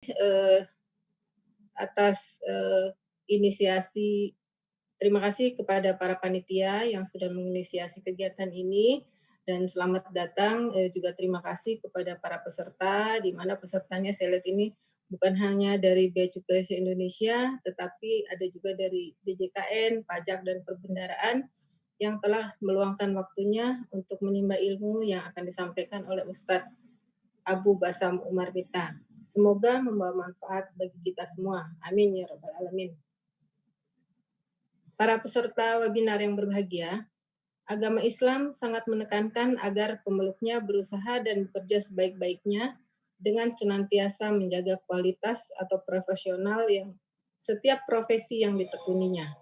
eh, atas inisiasi. Terima kasih kepada para panitia yang sudah menginisiasi kegiatan ini, dan selamat datang juga terima kasih kepada para peserta, di mana pesertanya saya lihat ini bukan hanya dari Bea Cukai Indonesia, tetapi ada juga dari DJKN, Pajak dan Perbendaharaan yang telah meluangkan waktunya untuk menimba ilmu yang akan disampaikan oleh Ustadz Abu Basam Umar Mita. Semoga membawa manfaat bagi kita semua. Amin ya rabbal alamin. Para peserta webinar yang berbahagia, agama Islam sangat menekankan agar pemeluknya berusaha dan bekerja sebaik-baiknya dengan senantiasa menjaga kualitas atau profesional yang setiap profesi yang ditekuninya.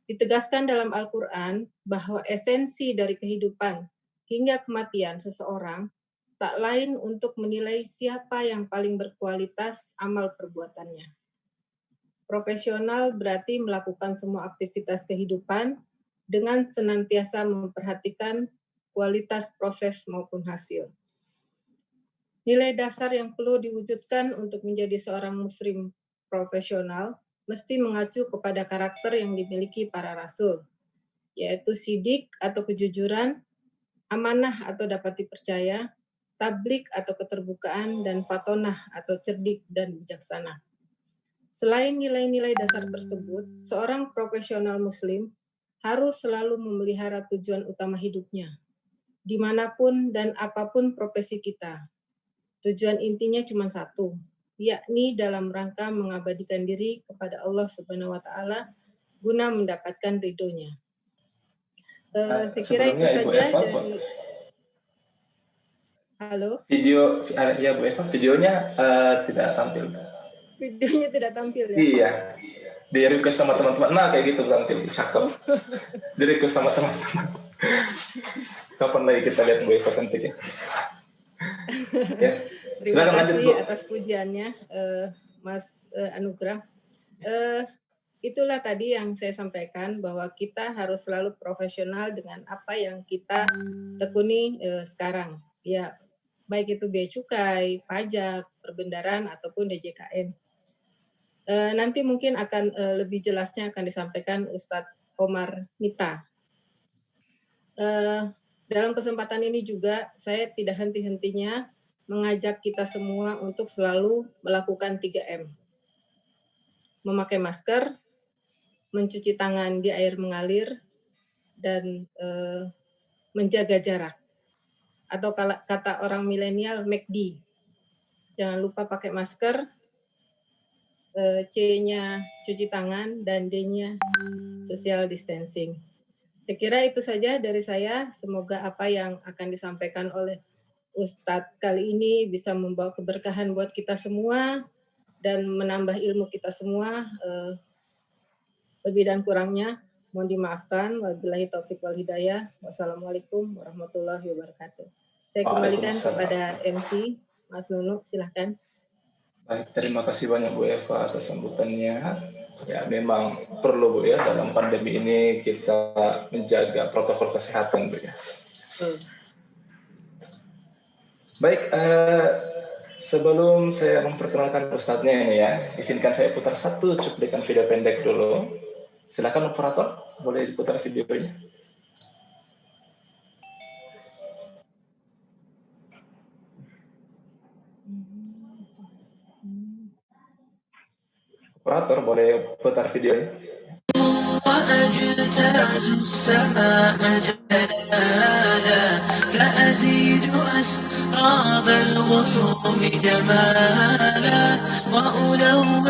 Ditegaskan dalam Al-Quran bahwa esensi dari kehidupan hingga kematian seseorang tak lain untuk menilai siapa yang paling berkualitas amal perbuatannya. Profesional berarti melakukan semua aktivitas kehidupan dengan senantiasa memperhatikan kualitas proses maupun hasil. Nilai dasar yang perlu diwujudkan untuk menjadi seorang muslim profesional mesti mengacu kepada karakter yang dimiliki para rasul, yaitu sidik atau kejujuran, amanah atau dapat dipercaya, tablik atau keterbukaan, dan fatonah atau cerdik dan bijaksana. Selain nilai-nilai dasar tersebut, seorang profesional muslim harus selalu memelihara tujuan utama hidupnya, dimanapun dan apapun profesi kita. Tujuan intinya cuma satu, yakni dalam rangka mengabadikan diri kepada Allah Subhanahu wa Ta'ala guna mendapatkan ridhonya. Saya kira itu saja dari... Halo? Video, ya Bu Eva, videonya tidak tampil. Videonya tidak tampil ya? Iya. Di request sama teman-teman. Nah, kayak gitu tampil, cakep. Di request sama teman-teman. Kapan lagi kita lihat Bu Eva cantik ya? Terima kasih atas pujiannya, Mas Anugrah. Itulah tadi yang saya sampaikan, bahwa kita harus selalu profesional dengan apa yang kita tekuni sekarang. Ya, baik itu Bea Cukai, Pajak, Perbendaharaan, ataupun DJKN. Nanti mungkin akan lebih jelasnya akan disampaikan Ustadz Omar Mita. Dalam kesempatan ini juga saya tidak henti-hentinya mengajak kita semua untuk selalu melakukan 3M. Memakai masker, mencuci tangan di air mengalir, dan menjaga jarak. Atau kata orang milenial, MACD. Jangan lupa pakai masker, C-nya cuci tangan, dan D-nya social distancing. Saya kira itu saja dari saya. Semoga apa yang akan disampaikan oleh Ustadz kali ini bisa membawa keberkahan buat kita semua dan menambah ilmu kita semua. Lebih dan kurangnya mohon dimaafkan. Wabillahi taufiq wal hidayah. Wassalamualaikum warahmatullahi wabarakatuh. Saya kembalikan kepada MC, Mas Nunu, silahkan. Baik, terima kasih banyak Bu Eva atas sambutannya. Ya, memang perlu Bu ya, dalam pandemi ini kita menjaga protokol kesehatan Bu ya. Baik, sebelum saya memperkenalkan Ustadznya ini ya, izinkan saya putar satu cuplikan video pendek dulu. Silakan operator, boleh diputar videonya. Operator, boleh putar videonya. وأجتاز السماء جلالا فأزيد أسراب الغيوم جمالا وألون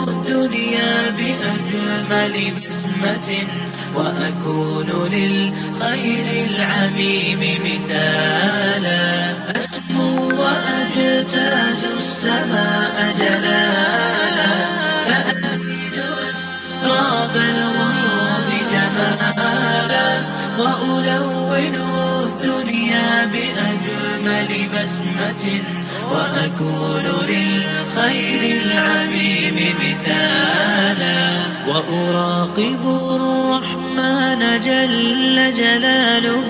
الدنيا بأجمل بسمة وأكون للخير العميم مثالا أسمو وأجتاز السماء جلالا فأزيد أسراب الغيوم جمالا وألون الدنيا بأجمل بسمة وأكون للخير العميم مثالا وأراقب الرحمن جل جلاله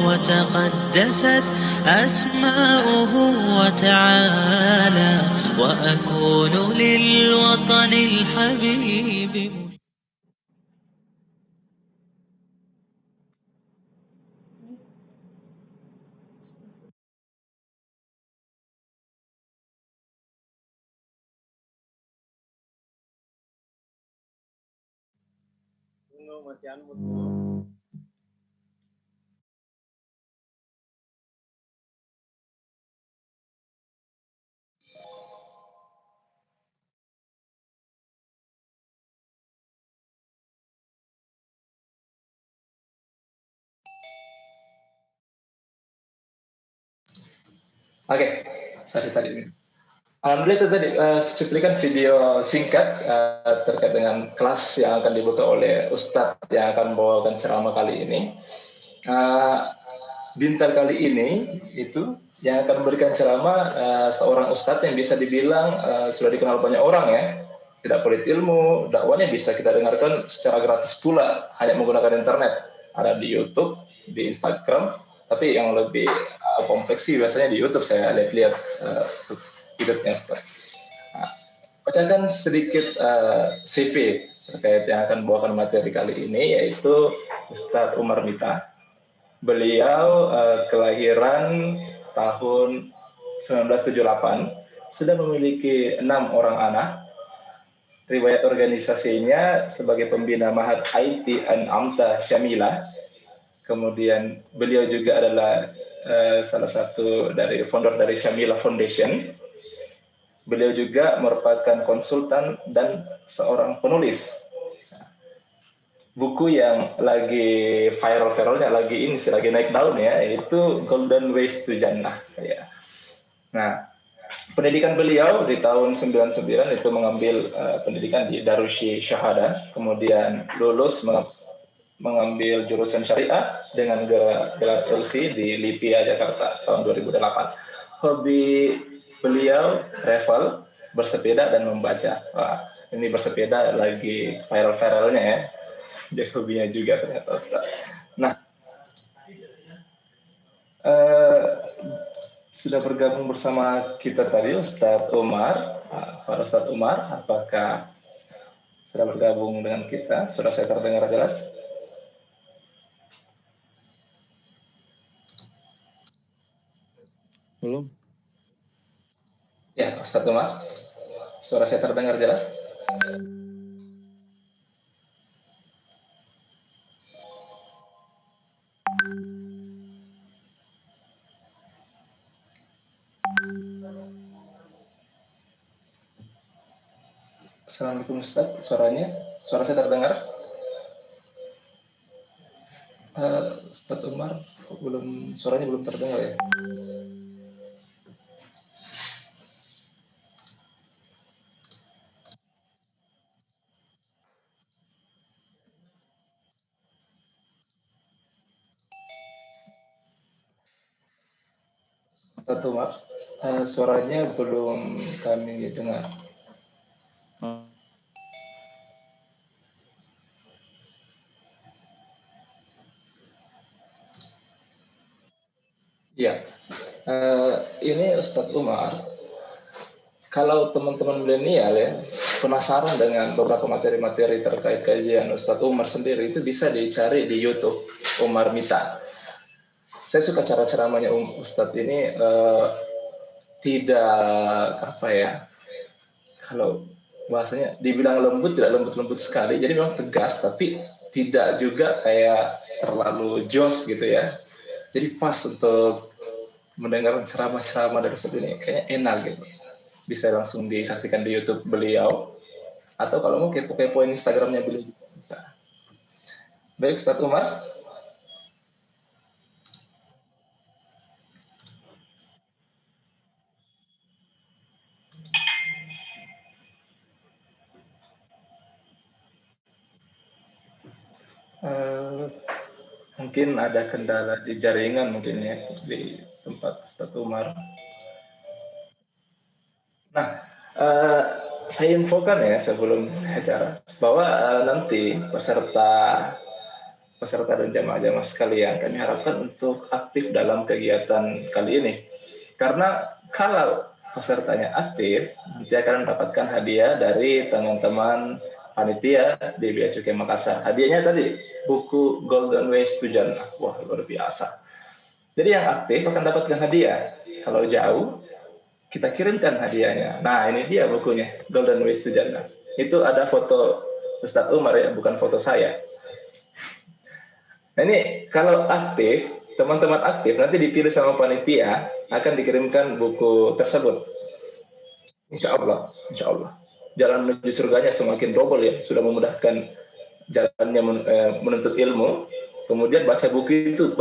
وتقدست أسماؤه وتعالى وأكون للوطن الحبيب. Oke, sorry tadi. Alhamdulillah itu tadi cuplikan video singkat terkait dengan kelas yang akan dibuka oleh Ustadz yang akan membawakan ceramah kali ini. Bintang kali ini itu yang akan memberikan ceramah seorang Ustadz yang bisa dibilang sudah dikenal banyak orang ya. Tidak pelit ilmu, dakwanya bisa kita dengarkan secara gratis pula, hanya menggunakan internet. Ada di YouTube, di Instagram, tapi yang lebih kompleks sih biasanya di YouTube saya lihat-lihat videonya Ustaz. Bacakan sedikit CV terkait yang akan membawakan materi kali ini, yaitu Ustadz Umar Mita. Beliau kelahiran tahun 1978, sudah memiliki 6 orang anak. Riwayat organisasinya sebagai pembina Mahat IT and Amta Syamila. Kemudian beliau juga adalah salah satu dari founder dari Syamila Foundation. Beliau juga merupakan konsultan dan seorang penulis. Buku yang lagi viral-viralnya, lagi naik daun ya, yaitu Golden Ways to Jannah. Ya. Nah, pendidikan beliau di tahun 99 itu mengambil pendidikan di Darussi Syahada, kemudian lulus mengambil jurusan syariah dengan gelar LC di LIPIA Jakarta tahun 2008. Hobi beliau travel, bersepeda dan membaca. Wah, ini bersepeda lagi viral-viralnya ya. Dia hobinya juga ternyata Ustaz. Nah, sudah bergabung bersama kita tadi Ustadz Umar. Pak Ustadz Umar, apakah sudah bergabung dengan kita? Sudah saya terdengar jelas? Belum. Ya, Ustadz Umar. Suara saya terdengar jelas? Assalamualaikum Ustadz, suara saya terdengar? Ustadz Umar, suaranya belum terdengar ya? Ustadz Umar, suaranya belum kami dengar. Ya, ini Ustadz Umar. Kalau teman-teman milenial ya penasaran dengan beberapa materi-materi terkait kajian Ustadz Umar sendiri, itu bisa dicari di YouTube Umar Mita. Saya suka cara ceramahnya Ustadz ini tidak apa ya, kalau bahasanya dibilang lembut, tidak lembut-lembut sekali, jadi memang tegas tapi tidak juga kayak terlalu jos gitu ya. Jadi pas untuk mendengar ceramah-ceramah dari Ustadz ini kayaknya enak gitu. Bisa langsung disaksikan di YouTube beliau, atau kalau mau kepo-kepoin Instagramnya beliau juga bisa. Baik Ustadz Umar. Mungkin ada kendala di jaringan mungkin ya di tempat Ustadz Umar. Nah, saya infokan ya sebelum acara bahwa nanti peserta dan jamaah-jamaah sekalian kami harapkan untuk aktif dalam kegiatan kali ini. Karena kalau pesertanya aktif, nanti akan mendapatkan hadiah dari teman-teman panitia di Bea Cukai Makassar. Hadiahnya tadi buku Golden Ways to Jannah. Wah, luar biasa. Jadi yang aktif akan dapatkan hadiah. Kalau jauh, kita kirimkan hadiahnya. Nah, ini dia bukunya, Golden Ways to Jannah. Itu ada foto Ustadz Umar ya, bukan foto saya. Nah, ini kalau aktif, teman-teman aktif nanti dipilih sama panitia akan dikirimkan buku tersebut. Insya Allah, insya Allah. Jalan menuju surganya semakin double ya, sudah memudahkan jalannya menuntut ilmu. Kemudian baca buku itu,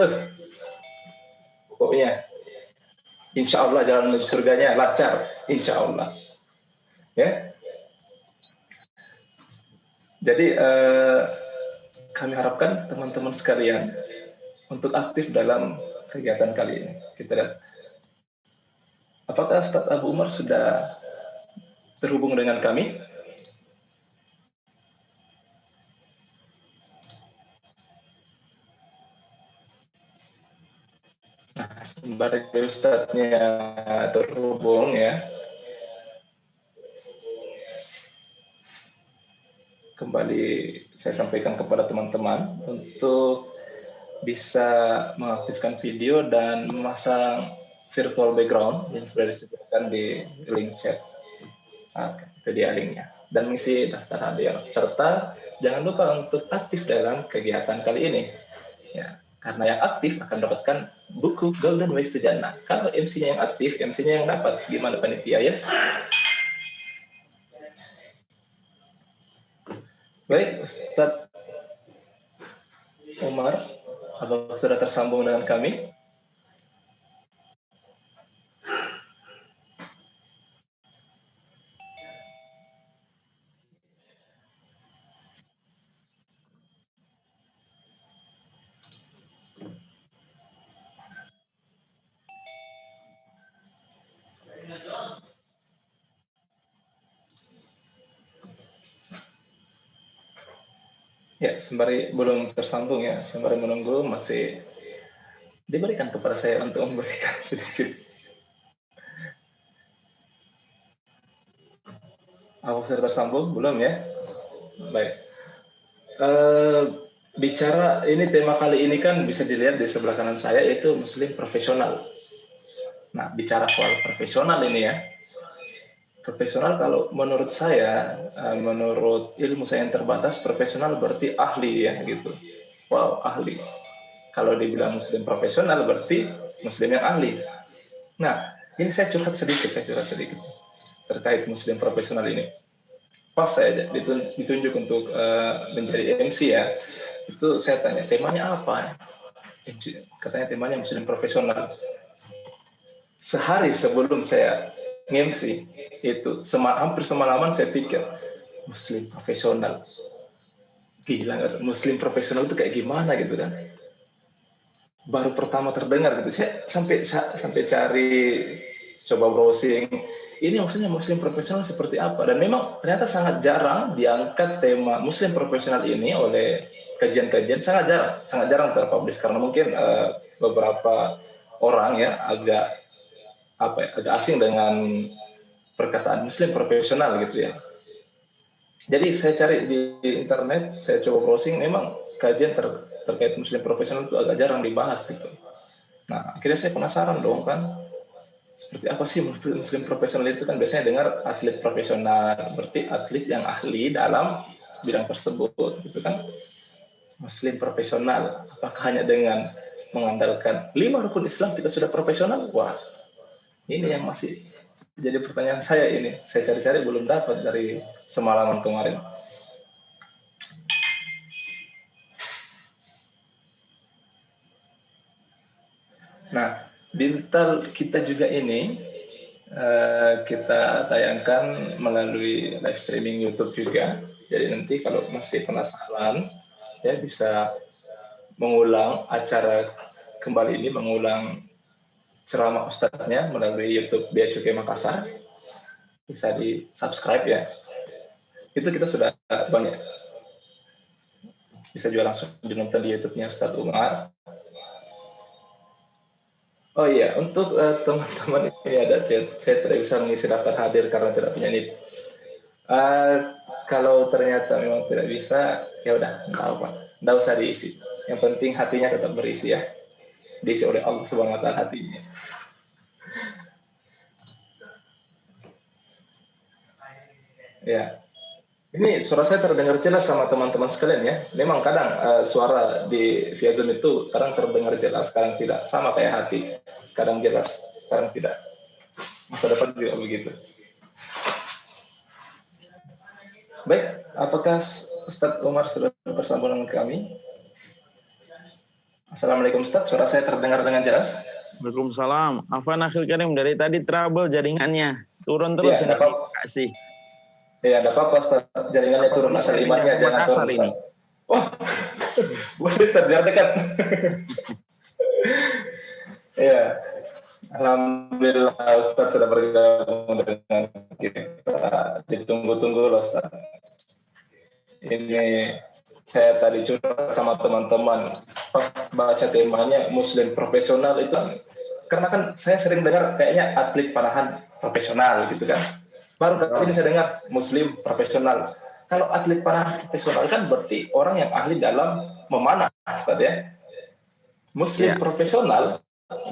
pokoknya insya Allah jalan menuju surganya lancar, insya Allah. Ya. Jadi kami harapkan teman-teman sekalian untuk aktif dalam kegiatan kali ini. Kita lihat, apakah Ustadz Abu Umar sudah terhubung dengan kami? Nah, sembari Ustadznya terhubung ya, kembali saya sampaikan kepada teman-teman untuk bisa mengaktifkan video dan memasang virtual background yang sudah disebutkan di link chat. Nah, itu dia linknya. Dan mengisi daftar hadir. Serta jangan lupa untuk aktif dalam kegiatan kali ini. Ya, karena yang aktif akan mendapatkan buku Golden Ways to Jannah. Kalau MC-nya yang aktif, MC-nya yang dapat. Gimana panitia ya? Baik, Ustadz Umar, apakah sudah tersambung dengan kami? Ya, sembari belum tersambung ya, sembari menunggu masih diberikan kepada saya untuk memberikan sedikit. Apa sudah tersambung? Belum ya? Baik. Bicara ini tema kali ini kan bisa dilihat di sebelah kanan saya yaitu Muslim profesional. Nah, bicara soal profesional ini ya. Profesional kalau menurut saya, menurut ilmu saya yang terbatas, profesional berarti ahli ya gitu. Wow, ahli. Kalau dibilang muslim profesional berarti muslim yang ahli. Nah, ini saya curhat sedikit terkait muslim profesional ini. Pas saya ditunjuk untuk menjadi MC ya, itu saya tanya temanya apa? Katanya temanya muslim profesional. Sehari sebelum saya MC itu hampir semalaman saya pikir muslim profesional. Gila nggak? Muslim profesional itu kayak gimana gitu kan? Baru pertama terdengar gitu. Saya sampai cari, coba browsing. Ini maksudnya muslim profesional seperti apa? Dan memang ternyata sangat jarang diangkat tema muslim profesional ini oleh kajian-kajian, sangat jarang terpublish karena mungkin beberapa orang ya agak asing dengan perkataan muslim profesional gitu ya. Jadi saya cari di internet, saya coba browsing, memang kajian terkait muslim profesional itu agak jarang dibahas gitu. Nah, akhirnya saya penasaran dong kan, seperti apa sih muslim profesional itu? Kan biasanya dengar atlet profesional, berarti atlet yang ahli dalam bidang tersebut gitu kan. Muslim profesional, apakah hanya dengan mengandalkan 5 rukun Islam kita sudah profesional? Wah, ini yang masih jadi pertanyaan saya ini. Saya cari-cari belum dapat dari semalaman kemarin. Nah, Bintal kita juga ini kita tayangkan melalui live streaming YouTube juga. Jadi nanti kalau masih penasaran, ya bisa mengulang acara kembali ini, mengulang ceramah ustadznya melalui YouTube Bea Cukai Makassar. Bisa di subscribe ya. Itu kita sudah banyak. Bisa juga langsung dinonton di YouTube-nya Ustadz Umar. Oh iya, untuk teman-teman ini ada chat, saya tidak bisa mengisi daftar hadir karena tidak punya NIP. Kalau ternyata memang tidak bisa, ya udah, nggak apa, nggak usah diisi. Yang penting hatinya tetap berisi ya, diisi oleh Allah Subhanahu Wa Taala hatinya. Ya, ini suara saya terdengar jelas sama teman-teman sekalian ya. Memang kadang suara di via Zoom itu kadang terdengar jelas, kadang tidak. Sama kayak hati, kadang jelas, kadang tidak. Masa depan juga begitu. Baik, apakah Ustadz Umar sudah tersambung dengan kami? Assalamualaikum Ustadz, suara saya terdengar dengan jelas? Waalaikumsalam. Afwan Akhil Karim, dari tadi trouble jaringannya. Turun terus Ya, ini. Kasih. Ya, enggak apa-apa Ustadz. Jaringannya turun, asal imannya jangan turun Ustadz. Oh, boleh Ustadz, biar dekat. Ya, alhamdulillah Ustadz sudah bergabung dengan kita. Ditunggu-tunggu loh Ustadz. Ini saya tadi curhat sama teman-teman pas baca temanya Muslim profesional itu, karena kan saya sering dengar kayaknya atlet panahan profesional gitu kan. Baru kali ini saya dengar Muslim profesional. Kalau atlet panahan profesional kan berarti orang yang ahli dalam memanah, Ustaz ya. Muslim profesional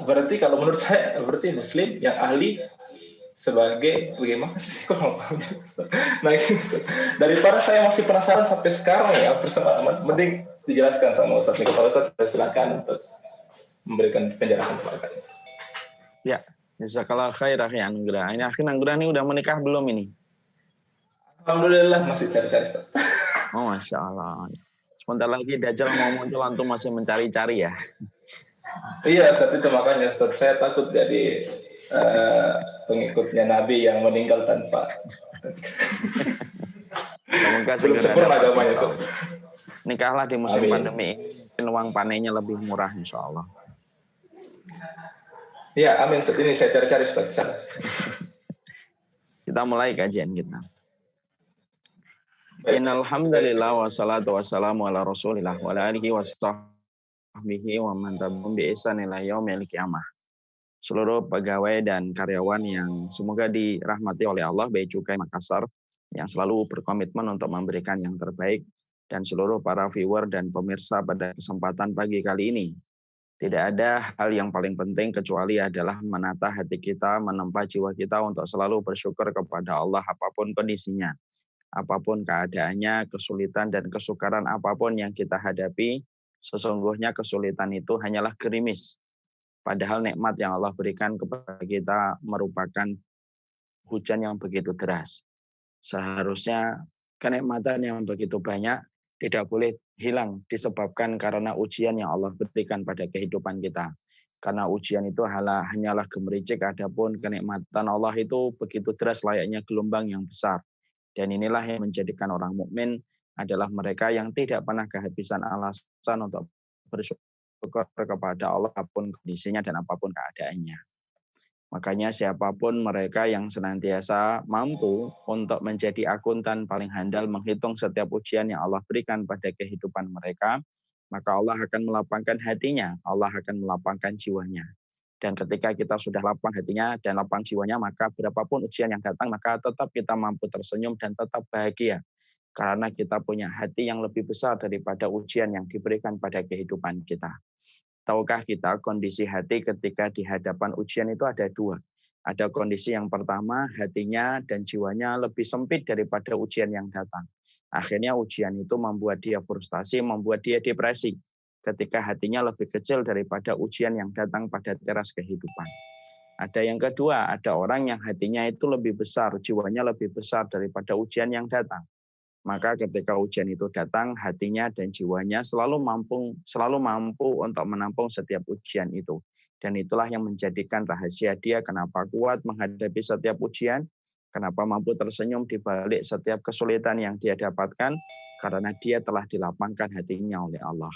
berarti kalau menurut saya berarti Muslim yang ahli sebagai bagaimana sih kok paham. Nah, daripada saya masih penasaran sampai sekarang ya bersama teman, mending dijelaskan sama Ustaz nih. Kalau Ustaz silakan untuk memberikan penjelasan kepada kami. Ya, jazakallah khair Akhi Anggra. Ini Akhi Anggra ini udah menikah belum ini? Alhamdulillah masih cari-cari Ustaz. Oh, Masya Allah. Sebentar lagi Dajjal mau muncul, antum masih mencari-cari ya? Iya Ustaz, itu makanya Ustaz, saya takut jadi pengikutnya Nabi yang meninggal tanpa belum sempurna agamanya. Nikahlah di musim pandemi ini, uang panennya lebih murah insya Allah. Ya, amin. Ini saya cari-cari Ustaz. Kita mulai kajian kita. Innalhamdulillah wassalatu wassalamu ala rasulillah wa ala alihi wa sahbihi wa man tabi'ahum bi ihsan ila yaumil qiyamah. Seluruh pegawai dan karyawan yang semoga dirahmati oleh Allah Bea Cukai Makassar yang selalu berkomitmen untuk memberikan yang terbaik, dan seluruh para viewer dan pemirsa pada kesempatan pagi kali ini. Tidak ada hal yang paling penting kecuali adalah menata hati kita, menempa jiwa kita untuk selalu bersyukur kepada Allah apapun kondisinya, apapun keadaannya, kesulitan dan kesukaran apapun yang kita hadapi. Sesungguhnya kesulitan itu hanyalah gerimis. Padahal nikmat yang Allah berikan kepada kita merupakan hujan yang begitu deras. Seharusnya kenikmatan yang begitu banyak tidak boleh hilang disebabkan karena ujian yang Allah berikan pada kehidupan kita. Karena ujian itu hanyalah gemericik, adapun kenikmatan Allah itu begitu deras layaknya gelombang yang besar. Dan inilah yang menjadikan orang mukmin adalah mereka yang tidak pernah kehabisan alasan untuk bersyukur kepada Allah apapun kondisinya dan apapun keadaannya. Makanya siapapun mereka yang senantiasa mampu untuk menjadi akuntan paling handal menghitung setiap ujian yang Allah berikan pada kehidupan mereka, maka Allah akan melapangkan hatinya, Allah akan melapangkan jiwanya. Dan ketika kita sudah lapang hatinya dan lapang jiwanya, maka berapapun ujian yang datang, maka tetap kita mampu tersenyum dan tetap bahagia. Karena kita punya hati yang lebih besar daripada ujian yang diberikan pada kehidupan kita. Tahukah kita kondisi hati ketika di hadapan ujian itu ada dua. Ada kondisi yang pertama, hatinya dan jiwanya lebih sempit daripada ujian yang datang. Akhirnya ujian itu membuat dia frustasi, membuat dia depresi. Ketika hatinya lebih kecil daripada ujian yang datang pada teras kehidupan. Ada yang kedua, ada orang yang hatinya itu lebih besar, jiwanya lebih besar daripada ujian yang datang. Maka ketika ujian itu datang, hatinya dan jiwanya selalu mampu untuk menampung setiap ujian itu. Dan itulah yang menjadikan rahasia dia kenapa kuat menghadapi setiap ujian, kenapa mampu tersenyum di balik setiap kesulitan yang dia dapatkan, karena dia telah dilapangkan hatinya oleh Allah.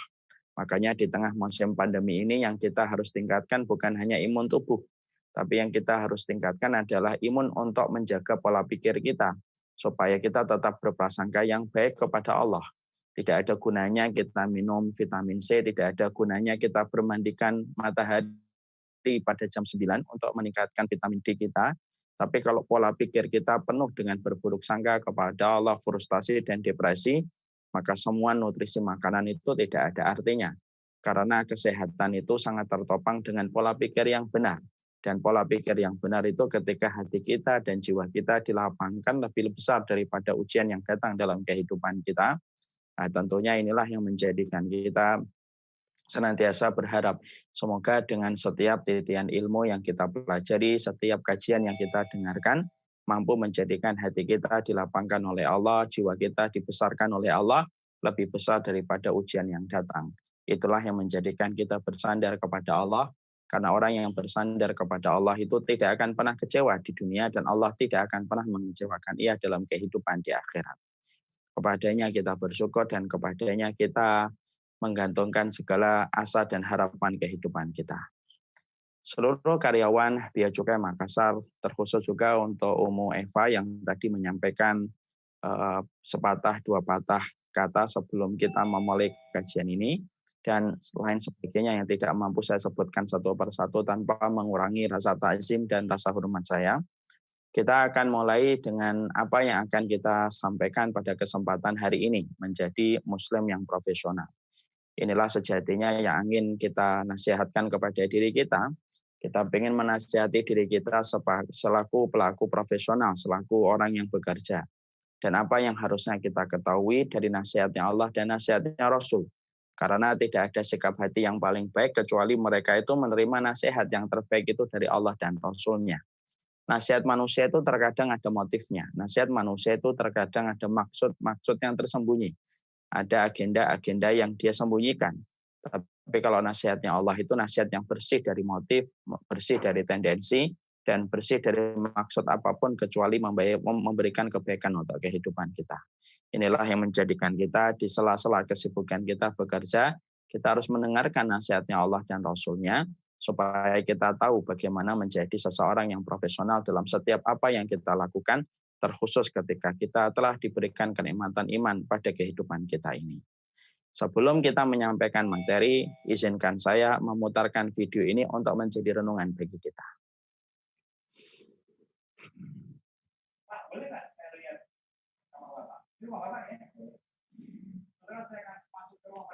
Makanya di tengah musim pandemi ini yang kita harus tingkatkan bukan hanya imun tubuh, tapi yang kita harus tingkatkan adalah imun untuk menjaga pola pikir kita, supaya kita tetap berprasangka yang baik kepada Allah. Tidak ada gunanya kita minum vitamin C, tidak ada gunanya kita bermandikan matahari pada jam 9 untuk meningkatkan vitamin D kita. Tapi kalau pola pikir kita penuh dengan berburuk sangka kepada Allah, frustasi dan depresi, maka semua nutrisi makanan itu tidak ada artinya. Karena kesehatan itu sangat tertopang dengan pola pikir yang benar. Dan pola pikir yang benar itu ketika hati kita dan jiwa kita dilapangkan lebih besar daripada ujian yang datang dalam kehidupan kita. Nah, tentunya inilah yang menjadikan kita senantiasa berharap semoga dengan setiap titian ilmu yang kita pelajari, setiap kajian yang kita dengarkan, mampu menjadikan hati kita dilapangkan oleh Allah, jiwa kita dibesarkan oleh Allah, lebih besar daripada ujian yang datang. Itulah yang menjadikan kita bersandar kepada Allah, karena orang yang bersandar kepada Allah itu tidak akan pernah kecewa di dunia, dan Allah tidak akan pernah mengecewakan ia dalam kehidupan di akhirat. Kepadanya kita bersyukur dan kepadanya kita menggantungkan segala asa dan harapan kehidupan kita. Seluruh karyawan Bea Cukai Makassar, terkhusus juga untuk Umu Eva yang tadi menyampaikan sepatah dua patah kata sebelum kita memulai kajian ini, dan lain sebagainya yang tidak mampu saya sebutkan satu persatu tanpa mengurangi rasa ta'zim dan rasa hormat saya. Kita akan mulai dengan apa yang akan kita sampaikan pada kesempatan hari ini, menjadi Muslim yang profesional. Inilah sejatinya yang ingin kita nasihatkan kepada diri kita. Kita ingin menasihati diri kita selaku pelaku profesional, selaku orang yang bekerja. Dan apa yang harusnya kita ketahui dari nasihatnya Allah dan nasihatnya Rasul. Karena tidak ada sikap hati yang paling baik kecuali mereka itu menerima nasihat yang terbaik itu dari Allah dan Rasulnya. Nasihat manusia itu terkadang ada motifnya. Nasihat manusia itu terkadang ada maksud yang tersembunyi. Ada agenda-agenda yang dia sembunyikan. Tapi kalau nasihatnya Allah itu nasihat yang bersih dari motif, bersih dari tendensi, dan bersih dari maksud apapun kecuali memberikan kebaikan untuk kehidupan kita. Inilah yang menjadikan kita di sela-sela kesibukan kita bekerja, kita harus mendengarkan nasihatnya Allah dan Rasulnya, supaya kita tahu bagaimana menjadi seseorang yang profesional dalam setiap apa yang kita lakukan, terkhusus ketika kita telah diberikan kenikmatan iman pada kehidupan kita ini. Sebelum kita menyampaikan materi, izinkan saya memutarkan video ini untuk menjadi renungan bagi kita.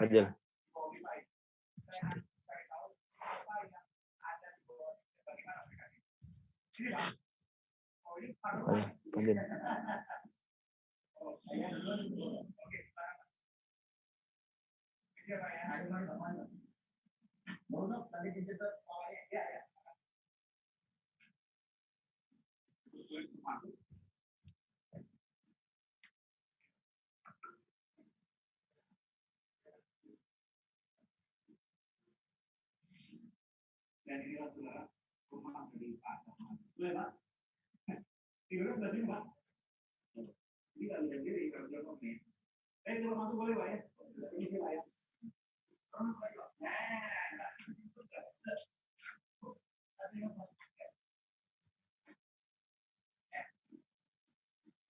Fadil. Fadil. Dan inilah saudara rumah dari Pak Rahman. Boleh Pak? Tidurnya sudah sini Pak? Ini tak bisa diri kalau dia ngomongin. Coba masuk boleh Pak ya? Ini sih Pak ya?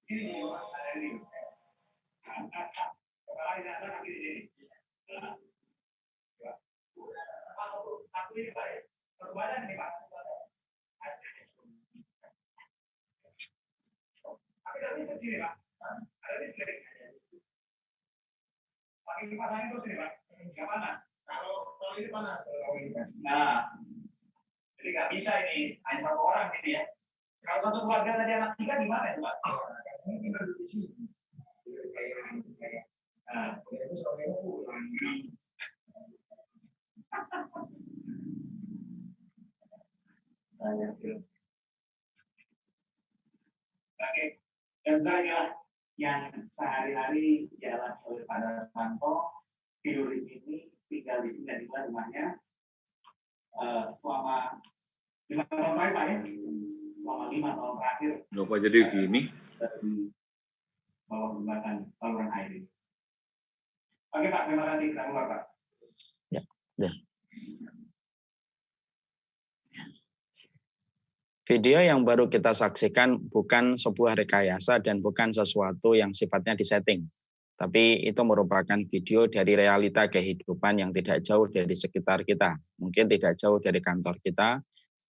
Sini Pak, ada ini. Kepala tidak ada kaki di sini. Satu ini Pak ya? Badan nih Pak. Tapi dari itu sini Pak. Ada di sini. Pakai kipas angin terus ini Pak. Nggak panas. Kalau ini panas. Nah, jadi nggak bisa ini hanya satu orang gitu ya. Kalau satu keluarga tadi anak 3 gimana ya Pak? Ini tinggal di sini. Nah, itu soalnya pulang. Oke, dan selanjutnya yang sehari-hari jalan oleh Pak Santo, tidur di sini, tinggal di sini dan di rumahnya selama 5 tahun terakhir Pak ya, selama 5 tahun terakhir. Kenapa jadi gini? Dari bawah jembatan saluran air ini. Oke Pak, terima kasih. Kita keluar Pak. Ya. Video yang baru kita saksikan bukan sebuah rekayasa dan bukan sesuatu yang sifatnya disetting. Tapi itu merupakan video dari realita kehidupan yang tidak jauh dari sekitar kita. Mungkin tidak jauh dari kantor kita,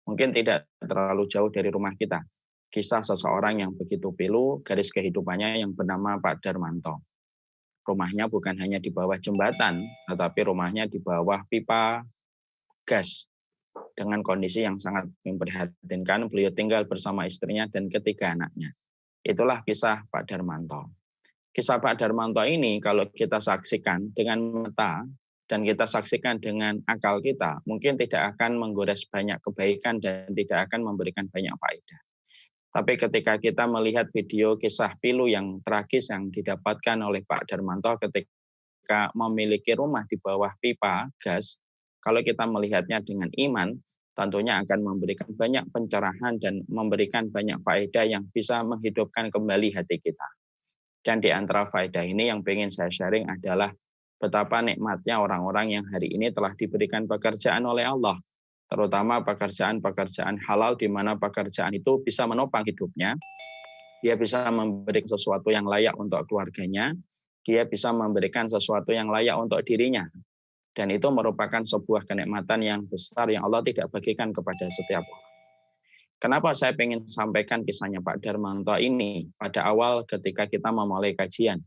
mungkin tidak terlalu jauh dari rumah kita. Kisah seseorang yang begitu pilu, garis kehidupannya yang bernama Pak Darmanto. Rumahnya bukan hanya di bawah jembatan, tetapi rumahnya di bawah pipa gas. Dengan kondisi yang sangat memprihatinkan, beliau tinggal bersama istrinya dan ketiga anaknya. Itulah kisah Pak Darmanto. Kisah Pak Darmanto ini kalau kita saksikan dengan mata dan kita saksikan dengan akal kita, mungkin tidak akan menggores banyak kebaikan dan tidak akan memberikan banyak faedah. Tapi ketika kita melihat video kisah pilu yang tragis yang didapatkan oleh Pak Darmanto ketika memiliki rumah di bawah pipa gas, kalau kita melihatnya dengan iman, tentunya akan memberikan banyak pencerahan dan memberikan banyak faedah yang bisa menghidupkan kembali hati kita. Dan di antara faedah ini yang ingin saya sharing adalah betapa nikmatnya orang-orang yang hari ini telah diberikan pekerjaan oleh Allah. Terutama pekerjaan-pekerjaan halal di mana pekerjaan itu bisa menopang hidupnya. Dia bisa memberikan sesuatu yang layak untuk keluarganya. Dia bisa memberikan sesuatu yang layak untuk dirinya. Dan itu merupakan sebuah kenikmatan yang besar yang Allah tidak bagikan kepada setiap orang. Kenapa saya ingin sampaikan kisahnya Pak Darmanto ini pada awal ketika kita memulai kajian?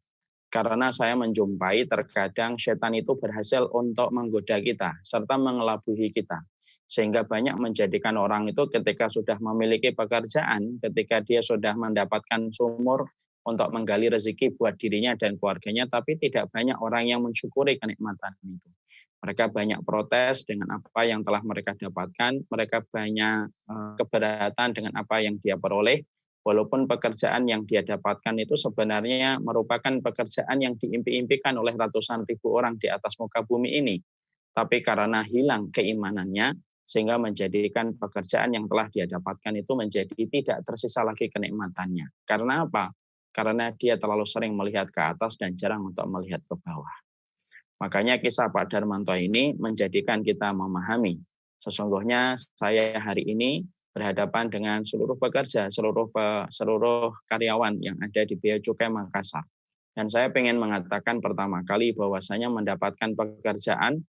Karena saya menjumpai terkadang setan itu berhasil untuk menggoda kita serta mengelabui kita. Sehingga banyak menjadikan orang itu ketika sudah memiliki pekerjaan, ketika dia sudah mendapatkan sumur untuk menggali rezeki buat dirinya dan keluarganya, tapi tidak banyak orang yang mensyukuri kenikmatan itu. Mereka banyak protes dengan apa yang telah mereka dapatkan, mereka banyak keberatan dengan apa yang dia peroleh, walaupun pekerjaan yang dia dapatkan itu sebenarnya merupakan pekerjaan yang diimpi-impikan oleh ratusan ribu orang di atas muka bumi ini. Tapi karena hilang keimanannya, sehingga menjadikan pekerjaan yang telah dia dapatkan itu menjadi tidak tersisa lagi kenikmatannya. Karena apa? Karena dia terlalu sering melihat ke atas dan jarang untuk melihat ke bawah. Makanya kisah Pak Darmanto ini menjadikan kita memahami. Sesungguhnya saya hari ini berhadapan dengan seluruh pekerja, seluruh karyawan yang ada di Bea Cukai Makassar. Dan saya ingin mengatakan pertama kali bahwasanya mendapatkan pekerjaan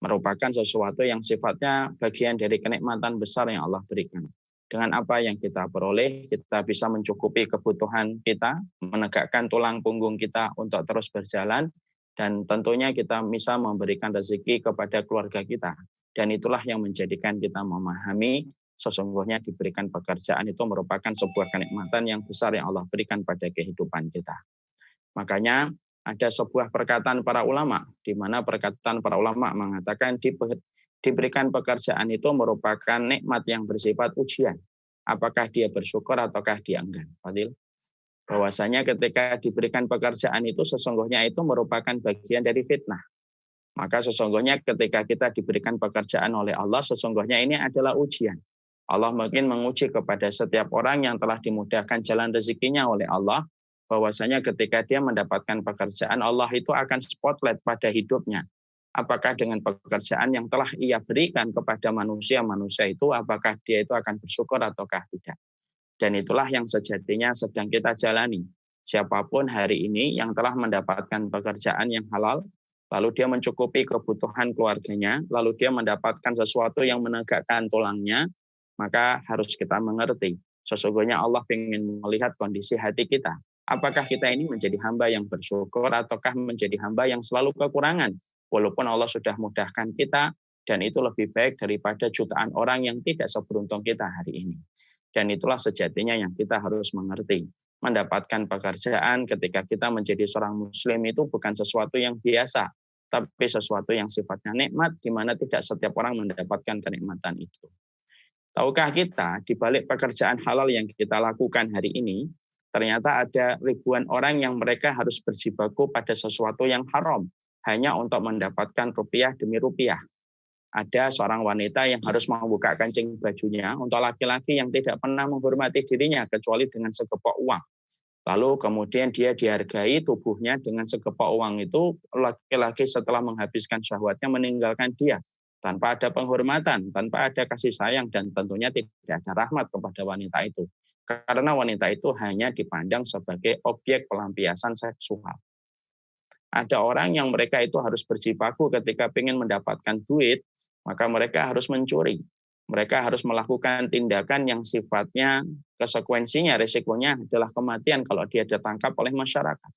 merupakan sesuatu yang sifatnya bagian dari kenikmatan besar yang Allah berikan. Dengan apa yang kita peroleh, kita bisa mencukupi kebutuhan kita, menegakkan tulang punggung kita untuk terus berjalan, dan tentunya kita bisa memberikan rezeki kepada keluarga kita. Dan itulah yang menjadikan kita memahami sesungguhnya diberikan pekerjaan itu merupakan sebuah kenikmatan yang besar yang Allah berikan pada kehidupan kita. Makanya ada sebuah perkataan para ulama, di mana perkataan para ulama mengatakan diberikan pekerjaan itu merupakan nikmat yang bersifat ujian. Apakah dia bersyukur ataukah dia enggan? Fadil? Bahwasanya ketika diberikan pekerjaan itu sesungguhnya itu merupakan bagian dari fitnah. Maka sesungguhnya ketika kita diberikan pekerjaan oleh Allah, sesungguhnya ini adalah ujian. Allah mungkin menguji kepada setiap orang yang telah dimudahkan jalan rezekinya oleh Allah, bahwasanya ketika dia mendapatkan pekerjaan, Allah itu akan spotlight pada hidupnya. Apakah dengan pekerjaan yang telah ia berikan kepada manusia itu, apakah dia itu akan bersyukur ataukah tidak? Dan itulah yang sejatinya sedang kita jalani. Siapapun hari ini yang telah mendapatkan pekerjaan yang halal, lalu dia mencukupi kebutuhan keluarganya, lalu dia mendapatkan sesuatu yang menegakkan tulangnya, maka harus kita mengerti. Sesungguhnya Allah ingin melihat kondisi hati kita. Apakah kita ini menjadi hamba yang bersyukur ataukah menjadi hamba yang selalu kekurangan? Walaupun Allah sudah mudahkan kita, dan itu lebih baik daripada jutaan orang yang tidak seberuntung kita hari ini. Dan itulah sejatinya yang kita harus mengerti. Mendapatkan pekerjaan ketika kita menjadi seorang muslim itu bukan sesuatu yang biasa, tapi sesuatu yang sifatnya nikmat, di mana tidak setiap orang mendapatkan kenikmatan itu. Tahukah kita, di balik pekerjaan halal yang kita lakukan hari ini, ternyata ada ribuan orang yang mereka harus berjibaku pada sesuatu yang haram, hanya untuk mendapatkan rupiah demi rupiah. Ada seorang wanita yang harus membuka kancing bajunya untuk laki-laki yang tidak pernah menghormati dirinya kecuali dengan segepok uang. Lalu kemudian dia dihargai tubuhnya dengan segepok uang itu, laki-laki setelah menghabiskan syahwatnya meninggalkan dia tanpa ada penghormatan, tanpa ada kasih sayang, dan tentunya tidak ada rahmat kepada wanita itu. Karena wanita itu hanya dipandang sebagai objek pelampiasan seksual. Ada orang yang mereka itu harus berjibaku ketika ingin mendapatkan duit, maka mereka harus mencuri. Mereka harus melakukan tindakan yang sifatnya konsekuensinya, risikonya adalah kematian kalau dia ditangkap oleh masyarakat.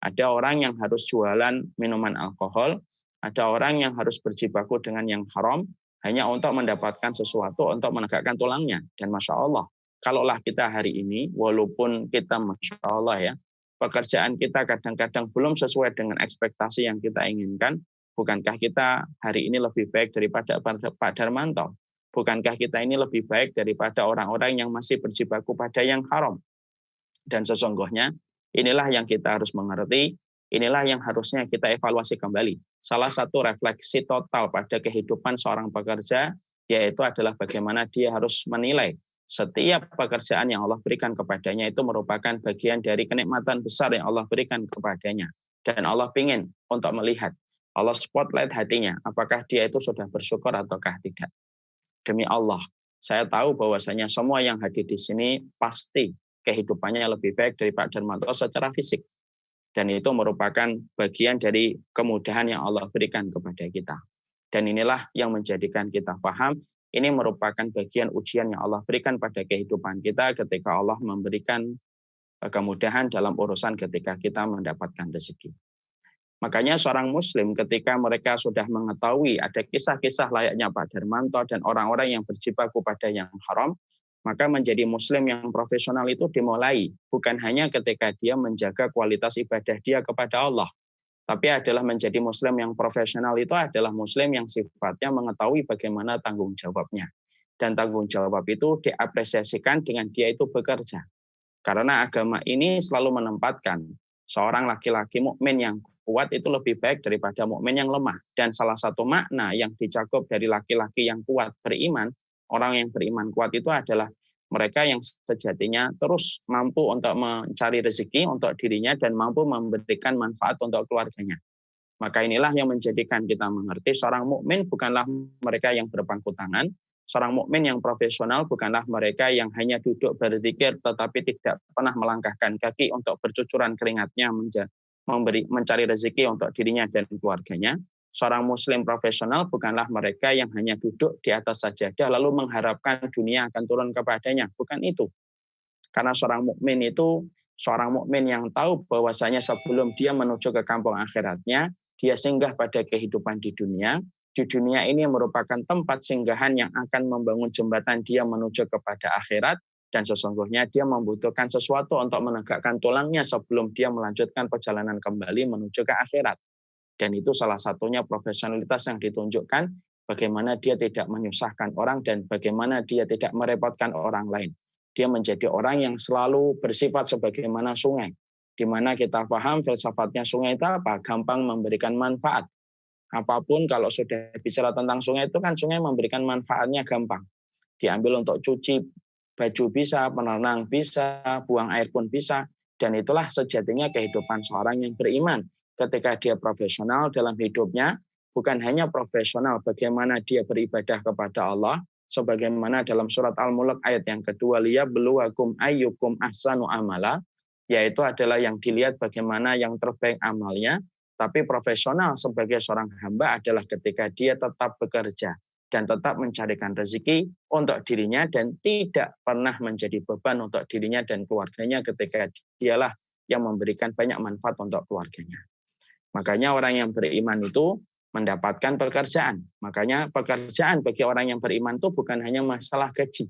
Ada orang yang harus jualan minuman alkohol, ada orang yang harus berjibaku dengan yang haram, hanya untuk mendapatkan sesuatu, untuk menegakkan tulangnya. Dan Masya Allah, kalaulah kita hari ini, walaupun kita Masya Allah ya, pekerjaan kita kadang-kadang belum sesuai dengan ekspektasi yang kita inginkan, bukankah kita hari ini lebih baik daripada Pak Darmanto? Bukankah kita ini lebih baik daripada orang-orang yang masih berjibaku pada yang haram? Dan sesungguhnya, inilah yang kita harus mengerti, inilah yang harusnya kita evaluasi kembali. Salah satu refleksi total pada kehidupan seorang pekerja, yaitu adalah bagaimana dia harus menilai setiap pekerjaan yang Allah berikan kepadanya itu merupakan bagian dari kenikmatan besar yang Allah berikan kepadanya. Dan Allah ingin untuk melihat, Allah spotlight hatinya, apakah dia itu sudah bersyukur ataukah tidak. Demi Allah, saya tahu bahwasanya semua yang hadir di sini pasti kehidupannya lebih baik dari Pak Darmanto secara fisik. Dan itu merupakan bagian dari kemudahan yang Allah berikan kepada kita. Dan inilah yang menjadikan kita paham, ini merupakan bagian ujian yang Allah berikan pada kehidupan kita ketika Allah memberikan kemudahan dalam urusan ketika kita mendapatkan rezeki. Makanya seorang muslim ketika mereka sudah mengetahui ada kisah-kisah layaknya Pak Darmanto dan orang-orang yang berjibaku pada yang haram, maka menjadi muslim yang profesional itu dimulai bukan hanya ketika dia menjaga kualitas ibadah dia kepada Allah, tapi adalah menjadi muslim yang profesional itu adalah muslim yang sifatnya mengetahui bagaimana tanggung jawabnya. Dan tanggung jawab itu diapresiasikan dengan dia itu bekerja. Karena agama ini selalu menempatkan seorang laki-laki mukmin yang kuat itu lebih baik daripada mukmin yang lemah. Dan salah satu makna yang dicakup dari laki-laki yang kuat beriman, orang yang beriman kuat itu adalah mereka yang sejatinya terus mampu untuk mencari rezeki untuk dirinya dan mampu memberikan manfaat untuk keluarganya. Maka inilah yang menjadikan kita mengerti seorang mukmin bukanlah mereka yang berpangku tangan, seorang mukmin yang profesional bukanlah mereka yang hanya duduk berzikir tetapi tidak pernah melangkahkan kaki untuk bercucuran keringatnya mencari rezeki untuk dirinya dan keluarganya. Seorang muslim profesional bukanlah mereka yang hanya duduk di atas sajadah lalu mengharapkan dunia akan turun kepadanya. Bukan itu. Karena seorang mukmin itu seorang mukmin yang tahu bahwasanya sebelum dia menuju ke kampung akhiratnya, dia singgah pada kehidupan di dunia. Di dunia ini merupakan tempat singgahan yang akan membangun jembatan dia menuju kepada akhirat. Dan sesungguhnya dia membutuhkan sesuatu untuk menegakkan tulangnya sebelum dia melanjutkan perjalanan kembali menuju ke akhirat. Dan itu salah satunya profesionalitas yang ditunjukkan, bagaimana dia tidak menyusahkan orang dan bagaimana dia tidak merepotkan orang lain. Dia menjadi orang yang selalu bersifat sebagaimana sungai, di mana kita paham filsafatnya sungai itu apa? Gampang memberikan manfaat. Apapun kalau sudah bicara tentang sungai itu kan sungai memberikan manfaatnya gampang. Diambil untuk cuci baju bisa, perenang bisa, buang air pun bisa. Dan itulah sejatinya kehidupan seorang yang beriman. Ketika dia profesional dalam hidupnya, bukan hanya profesional bagaimana dia beribadah kepada Allah, sebagaimana dalam surat Al-Mulk ayat yang kedua, liyabluwakum ayyukum ahsanu amala, yaitu adalah yang dilihat bagaimana yang terbaik amalnya, tapi profesional sebagai seorang hamba adalah ketika dia tetap bekerja dan tetap mencarikan rezeki untuk dirinya dan tidak pernah menjadi beban untuk dirinya dan keluarganya ketika dialah yang memberikan banyak manfaat untuk keluarganya. Makanya orang yang beriman itu mendapatkan pekerjaan. Makanya pekerjaan bagi orang yang beriman itu bukan hanya masalah gaji.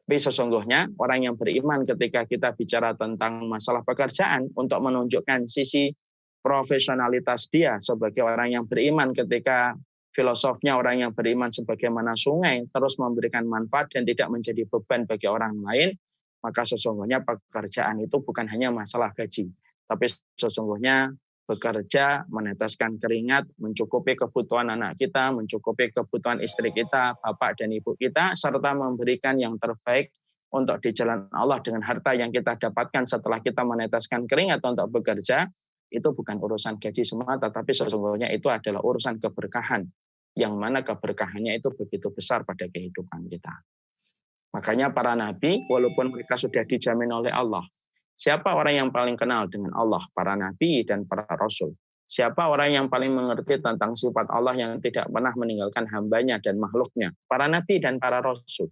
Tapi sesungguhnya orang yang beriman ketika kita bicara tentang masalah pekerjaan untuk menunjukkan sisi profesionalitas dia sebagai orang yang beriman ketika filosofnya orang yang beriman sebagaimana sungai terus memberikan manfaat dan tidak menjadi beban bagi orang lain, maka sesungguhnya pekerjaan itu bukan hanya masalah gaji, tapi sesungguhnya bekerja, meneteskan keringat, mencukupi kebutuhan anak kita, mencukupi kebutuhan istri kita, bapak dan ibu kita, serta memberikan yang terbaik untuk di jalan Allah dengan harta yang kita dapatkan setelah kita meneteskan keringat untuk bekerja, itu bukan urusan gaji semata, tapi sesungguhnya itu adalah urusan keberkahan, yang mana keberkahannya itu begitu besar pada kehidupan kita. Makanya para nabi, walaupun mereka sudah dijamin oleh Allah, siapa orang yang paling kenal dengan Allah? Para nabi dan para rasul. Siapa orang yang paling mengerti tentang sifat Allah yang tidak pernah meninggalkan hambanya dan makhluknya? Para nabi dan para rasul.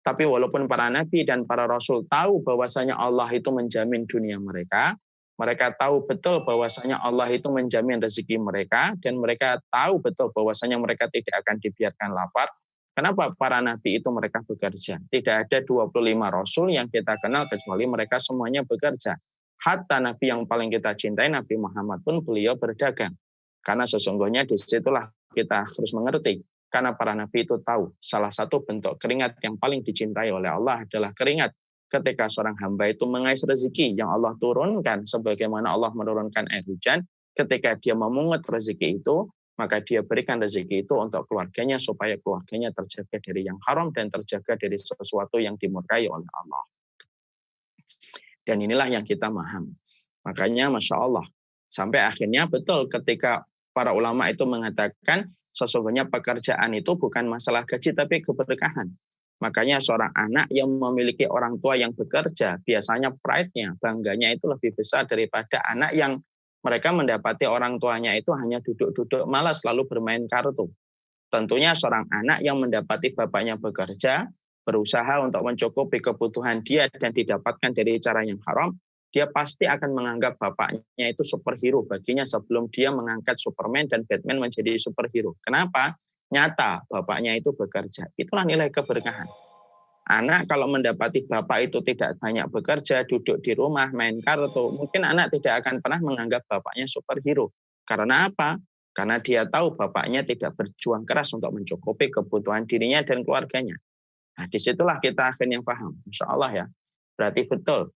Tapi walaupun para nabi dan para rasul tahu bahwasanya Allah itu menjamin dunia mereka, mereka tahu betul bahwasanya Allah itu menjamin rezeki mereka, dan mereka tahu betul bahwasanya mereka tidak akan dibiarkan lapar. Kenapa para nabi itu mereka bekerja? Tidak ada 25 rasul yang kita kenal kecuali mereka semuanya bekerja. Hatta nabi yang paling kita cintai, Nabi Muhammad pun beliau berdagang. Karena sesungguhnya disitulah kita harus mengerti. Karena para nabi itu tahu salah satu bentuk keringat yang paling dicintai oleh Allah adalah keringat ketika seorang hamba itu mengais rezeki yang Allah turunkan, sebagaimana Allah menurunkan air hujan, ketika dia memungut rezeki itu, maka dia berikan rezeki itu untuk keluarganya supaya keluarganya terjaga dari yang haram dan terjaga dari sesuatu yang dimurkai oleh Allah. Dan inilah yang kita paham. Makanya Masya Allah, sampai akhirnya betul ketika para ulama itu mengatakan sesungguhnya pekerjaan itu bukan masalah gaji tapi keberkahan. Makanya seorang anak yang memiliki orang tua yang bekerja, biasanya pride-nya, bangganya itu lebih besar daripada anak yang mereka mendapati orang tuanya itu hanya duduk-duduk malas lalu bermain kartu. Tentunya seorang anak yang mendapati bapaknya bekerja, berusaha untuk mencukupi kebutuhan dia dan didapatkan dari cara yang haram, dia pasti akan menganggap bapaknya itu superhero baginya sebelum dia mengangkat Superman dan Batman menjadi superhero. Kenapa? Nyata bapaknya itu bekerja. Itulah nilai keberkahan. Anak kalau mendapati bapak itu tidak banyak bekerja, duduk di rumah, main kartu, mungkin anak tidak akan pernah menganggap bapaknya superhero. Karena apa? Karena dia tahu bapaknya tidak berjuang keras untuk mencukupi kebutuhan dirinya dan keluarganya. Nah, disitulah kita akhirnya paham. Insya Allah ya. Berarti betul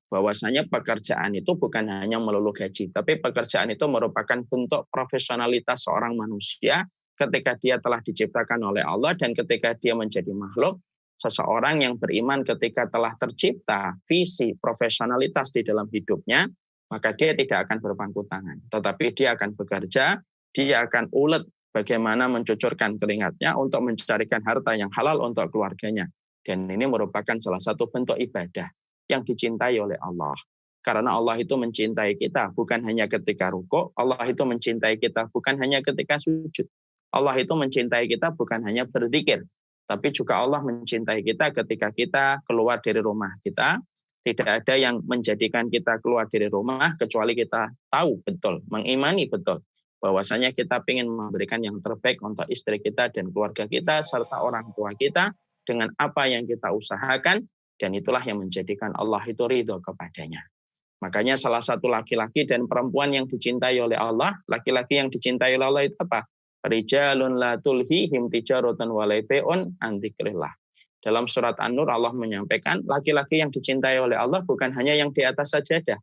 bahwasanya pekerjaan itu bukan hanya melulu gaji, tapi pekerjaan itu merupakan bentuk profesionalitas seorang manusia ketika dia telah diciptakan oleh Allah dan ketika dia menjadi makhluk. Seseorang yang beriman ketika telah tercipta visi profesionalitas di dalam hidupnya, maka dia tidak akan berpangku tangan. Tetapi dia akan bekerja, dia akan ulet bagaimana mencucurkan keringatnya untuk mencarikan harta yang halal untuk keluarganya. Dan ini merupakan salah satu bentuk ibadah yang dicintai oleh Allah. Karena Allah itu mencintai kita bukan hanya ketika rukuk, Allah itu mencintai kita bukan hanya ketika sujud. Allah itu mencintai kita bukan hanya berzikir, tapi juga Allah mencintai kita ketika kita keluar dari rumah kita. Tidak ada yang menjadikan kita keluar dari rumah kecuali kita tahu betul, mengimani betul bahwasanya kita ingin memberikan yang terbaik untuk istri kita dan keluarga kita serta orang tua kita dengan apa yang kita usahakan, dan itulah yang menjadikan Allah itu ridho kepadanya. Makanya salah satu laki-laki dan perempuan yang dicintai oleh Allah, laki-laki yang dicintai oleh Allah itu apa? Rijalun la tulhihim tijaratan wa bai'un an dzikrillah. Dalam surat An-Nur Allah menyampaikan laki-laki yang dicintai oleh Allah bukan hanya yang di atas sajadah,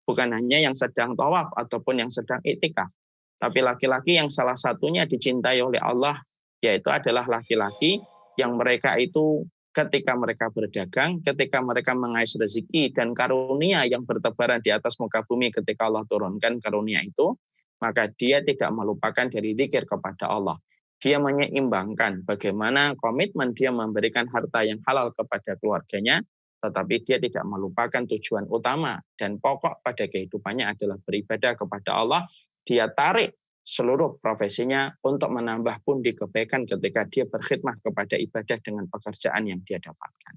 bukan hanya yang sedang tawaf ataupun yang sedang iktikaf, tapi laki-laki yang salah satunya dicintai oleh Allah yaitu adalah laki-laki yang mereka itu ketika mereka berdagang, ketika mereka mengais rezeki dan karunia yang bertebaran di atas muka bumi ketika Allah turunkan karunia itu, maka dia tidak melupakan dari zikir kepada Allah. Dia menyeimbangkan bagaimana komitmen dia memberikan harta yang halal kepada keluarganya, tetapi dia tidak melupakan tujuan utama dan pokok pada kehidupannya adalah beribadah kepada Allah. Dia tarik seluruh profesinya untuk menambah pundi kebaikan ketika dia berkhidmah kepada ibadah dengan pekerjaan yang dia dapatkan.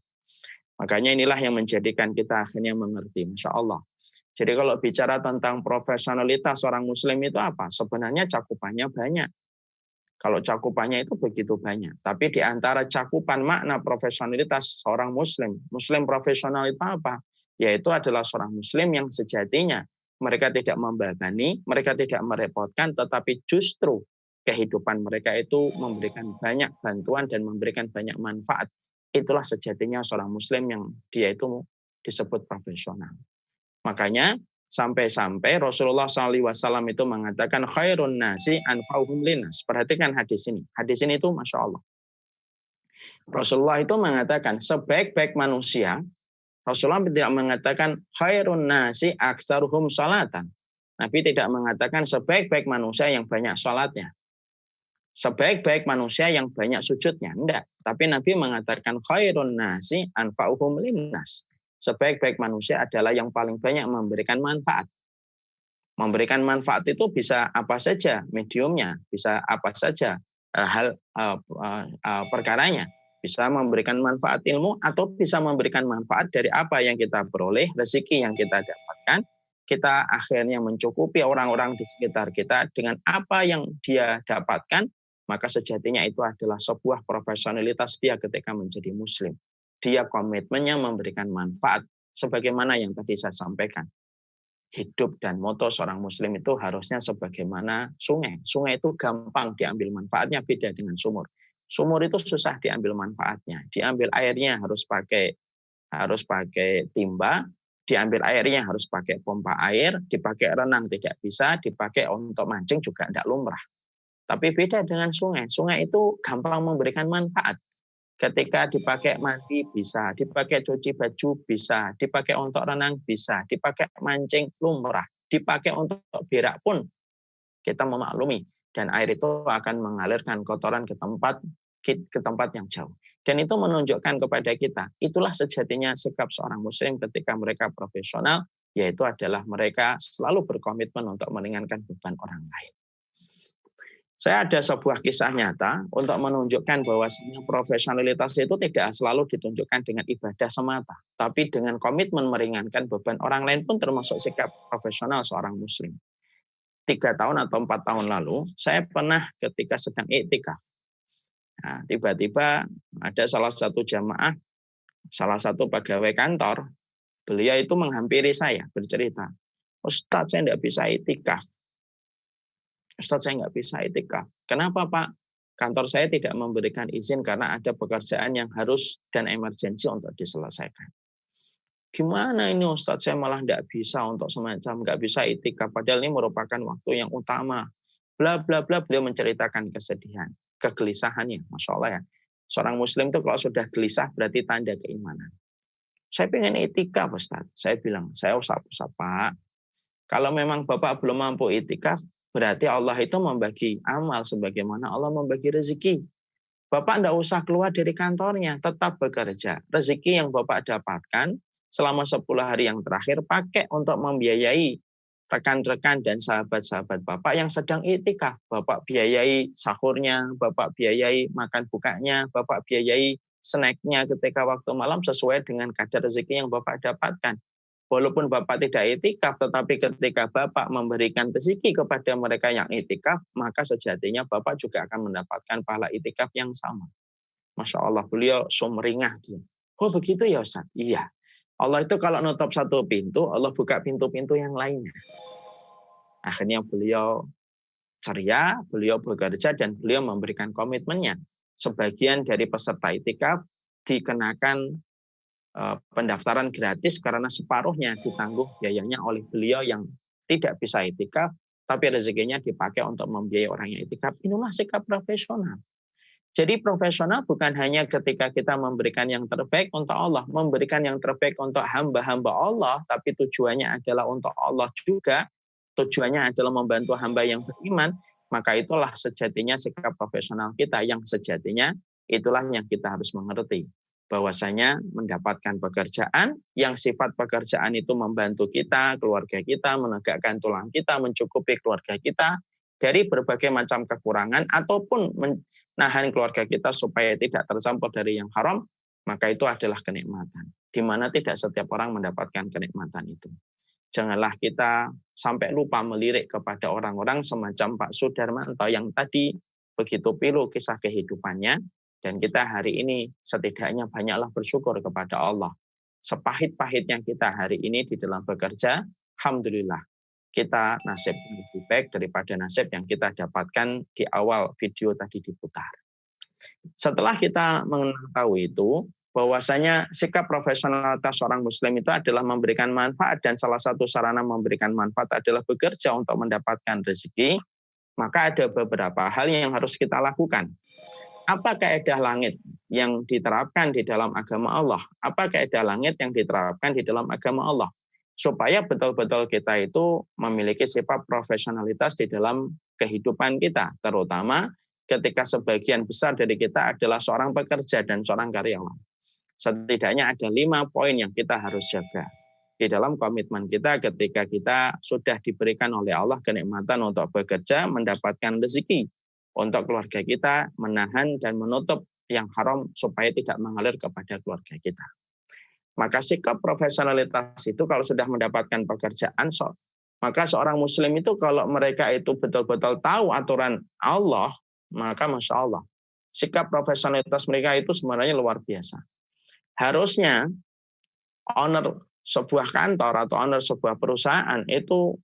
Makanya inilah yang menjadikan kita akhirnya mengerti, Masya Allah. Jadi kalau bicara tentang profesionalitas seorang muslim itu apa? Sebenarnya cakupannya banyak. Kalau cakupannya itu begitu banyak. Tapi di antara cakupan makna profesionalitas seorang muslim, muslim profesional itu apa? Yaitu adalah seorang muslim yang sejatinya mereka tidak membebani, mereka tidak merepotkan, tetapi justru kehidupan mereka itu memberikan banyak bantuan dan memberikan banyak manfaat. Itulah sejatinya seorang muslim yang dia itu disebut profesional. Makanya sampai-sampai Rasulullah SAW itu mengatakan khairun nasi anfa'uhum linnas. Perhatikan hadis ini. Hadis ini itu Masya Allah. Rasulullah itu mengatakan sebaik-baik manusia, Rasulullah tidak mengatakan khairun nasi aksaruhum salatan. Nabi tidak mengatakan sebaik-baik manusia yang banyak salatnya. Sebaik-baik manusia yang banyak sujudnya. Enggak. Tapi Nabi mengatakan khairun nasi anfa'uhum linnas. Sebaik-baik manusia adalah yang paling banyak memberikan manfaat. Memberikan manfaat itu bisa apa saja mediumnya, bisa apa saja perkaranya. Bisa memberikan manfaat ilmu atau bisa memberikan manfaat dari apa yang kita peroleh, rezeki yang kita dapatkan. Kita akhirnya mencukupi orang-orang di sekitar kita dengan apa yang dia dapatkan, maka sejatinya itu adalah sebuah profesionalitas dia ketika menjadi muslim. Dia komitmennya memberikan manfaat sebagaimana yang tadi saya sampaikan. Hidup dan moto seorang muslim itu harusnya sebagaimana sungai. Sungai itu gampang diambil manfaatnya, beda dengan sumur. Sumur itu susah diambil manfaatnya. Diambil airnya harus pakai timba, diambil airnya harus pakai pompa air, dipakai renang tidak bisa, dipakai untuk mancing juga tidak lumrah. Tapi beda dengan sungai. Sungai itu gampang memberikan manfaat. Ketika dipakai mandi bisa, dipakai cuci baju bisa, dipakai untuk renang bisa, dipakai mancing lumrah, dipakai untuk berak pun kita memaklumi. Dan air itu akan mengalirkan kotoran ke tempat yang jauh. Dan itu menunjukkan kepada kita, itulah sejatinya sikap seorang muslim ketika mereka profesional, yaitu adalah mereka selalu berkomitmen untuk meringankan beban orang lain. Saya ada sebuah kisah nyata untuk menunjukkan bahwa profesionalitas itu tidak selalu ditunjukkan dengan ibadah semata, tapi dengan komitmen meringankan beban orang lain pun termasuk sikap profesional seorang muslim. 3 tahun atau 4 tahun lalu, saya pernah ketika sedang iktikaf. Nah, tiba-tiba ada salah satu jamaah, salah satu pegawai kantor, beliau itu menghampiri saya, bercerita, Ustadz saya tidak bisa iktikaf. Ustadz saya nggak bisa iktikaf. Kenapa Pak? Kantor saya tidak memberikan izin karena ada pekerjaan yang harus dan emergensi untuk diselesaikan. Gimana ini Ustadz, saya malah nggak bisa untuk semacam nggak bisa iktikaf. Padahal ini merupakan waktu yang utama. Bla bla bla, beliau menceritakan kesedihan, kegelisahannya. Masya Allah ya. Seorang muslim itu kalau sudah gelisah berarti tanda keimanan. Saya pengen iktikaf Ustadz. Saya bilang, saya usah Pak. Kalau memang Bapak belum mampu iktikaf, berarti Allah itu membagi amal sebagaimana Allah membagi rezeki. Bapak tidak usah keluar dari kantornya, tetap bekerja. Rezeki yang Bapak dapatkan selama 10 hari yang terakhir pakai untuk membiayai rekan-rekan dan sahabat-sahabat Bapak yang sedang iktikaf. Bapak biayai sahurnya, Bapak biayai makan bukanya, Bapak biayai snacknya ketika waktu malam sesuai dengan kadar rezeki yang Bapak dapatkan. Walaupun Bapak tidak iktikaf, tetapi ketika Bapak memberikan rezeki kepada mereka yang iktikaf, maka sejatinya Bapak juga akan mendapatkan pahala iktikaf yang sama. Masya Allah, beliau sumringah. Oh begitu ya Ustaz? Iya. Allah itu kalau nutup satu pintu, Allah buka pintu-pintu yang lainnya. Akhirnya beliau ceria, beliau bekerja, dan beliau memberikan komitmennya. Sebagian dari peserta iktikaf dikenakan pendaftaran gratis karena separuhnya ditangguh biayanya oleh beliau yang tidak bisa iktikaf, tapi rezekinya dipakai untuk membiayai orang yang iktikaf. Inilah sikap profesional. Jadi profesional bukan hanya ketika kita memberikan yang terbaik untuk Allah, memberikan yang terbaik untuk hamba-hamba Allah, tapi tujuannya adalah untuk Allah juga, tujuannya adalah membantu hamba yang beriman, maka itulah sejatinya sikap profesional kita, yang sejatinya itulah yang kita harus mengerti. Bahwasanya mendapatkan pekerjaan yang sifat pekerjaan itu membantu kita, keluarga kita, menegakkan tulang kita, mencukupi keluarga kita dari berbagai macam kekurangan ataupun menahan keluarga kita supaya tidak tercampur dari yang haram, maka itu adalah kenikmatan. Di mana tidak setiap orang mendapatkan kenikmatan itu. Janganlah kita sampai lupa melirik kepada orang-orang semacam Pak Sudarmanto yang tadi begitu pilu kisah kehidupannya. Dan kita hari ini setidaknya banyaklah bersyukur kepada Allah. Sepahit-pahitnya kita hari ini di dalam bekerja, alhamdulillah kita nasib lebih baik daripada nasib yang kita dapatkan di awal video tadi diputar. Setelah kita mengetahui itu, bahwasanya sikap profesionalitas seorang muslim itu adalah memberikan manfaat, dan salah satu sarana memberikan manfaat adalah bekerja untuk mendapatkan rezeki, maka ada beberapa hal yang harus kita lakukan. Apa kaidah langit yang diterapkan di dalam agama Allah? Apa kaidah langit yang diterapkan di dalam agama Allah? Supaya betul-betul kita itu memiliki sifat profesionalitas di dalam kehidupan kita. Terutama ketika sebagian besar dari kita adalah seorang pekerja dan seorang karyawan. Setidaknya ada 5 poin yang kita harus jaga. di dalam komitmen kita ketika kita sudah diberikan oleh Allah kenikmatan untuk bekerja, mendapatkan rezeki untuk keluarga kita, menahan dan menutup yang haram supaya tidak mengalir kepada keluarga kita. Maka sikap profesionalitas itu kalau sudah mendapatkan pekerjaan, maka seorang muslim itu kalau mereka itu betul-betul tahu aturan Allah, maka Masya Allah, sikap profesionalitas mereka itu sebenarnya luar biasa. Harusnya owner sebuah kantor atau owner sebuah perusahaan itu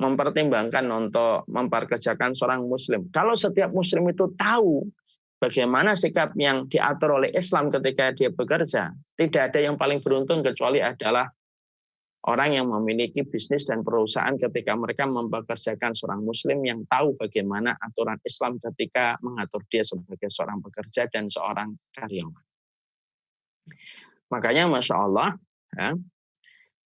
mempertimbangkan untuk memperkerjakan seorang muslim. Kalau setiap muslim itu tahu bagaimana sikap yang diatur oleh Islam ketika dia bekerja, tidak ada yang paling beruntung kecuali adalah orang yang memiliki bisnis dan perusahaan ketika mereka mempekerjakan seorang muslim yang tahu bagaimana aturan Islam ketika mengatur dia sebagai seorang pekerja dan seorang karyawan. Makanya Masya Allah, ya,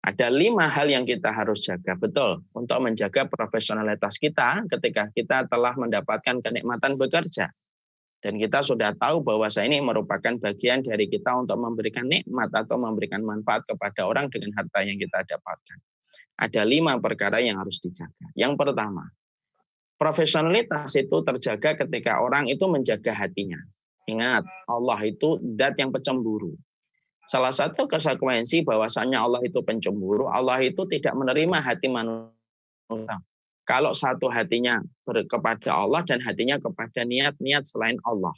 ada 5 hal yang kita harus jaga betul untuk menjaga profesionalitas kita ketika kita telah mendapatkan kenikmatan bekerja. Dan kita sudah tahu bahwa ini merupakan bagian dari kita untuk memberikan nikmat atau memberikan manfaat kepada orang dengan harta yang kita dapatkan. Ada 5 perkara yang harus dijaga. Yang pertama, profesionalitas itu terjaga ketika orang itu menjaga hatinya. Ingat, Allah itu zat yang pencemburu. Salah satu konsekuensi bahwasanya Allah itu pencemburu, Allah itu tidak menerima hati manusia. Kalau satu hatinya kepada Allah dan hatinya kepada niat-niat selain Allah.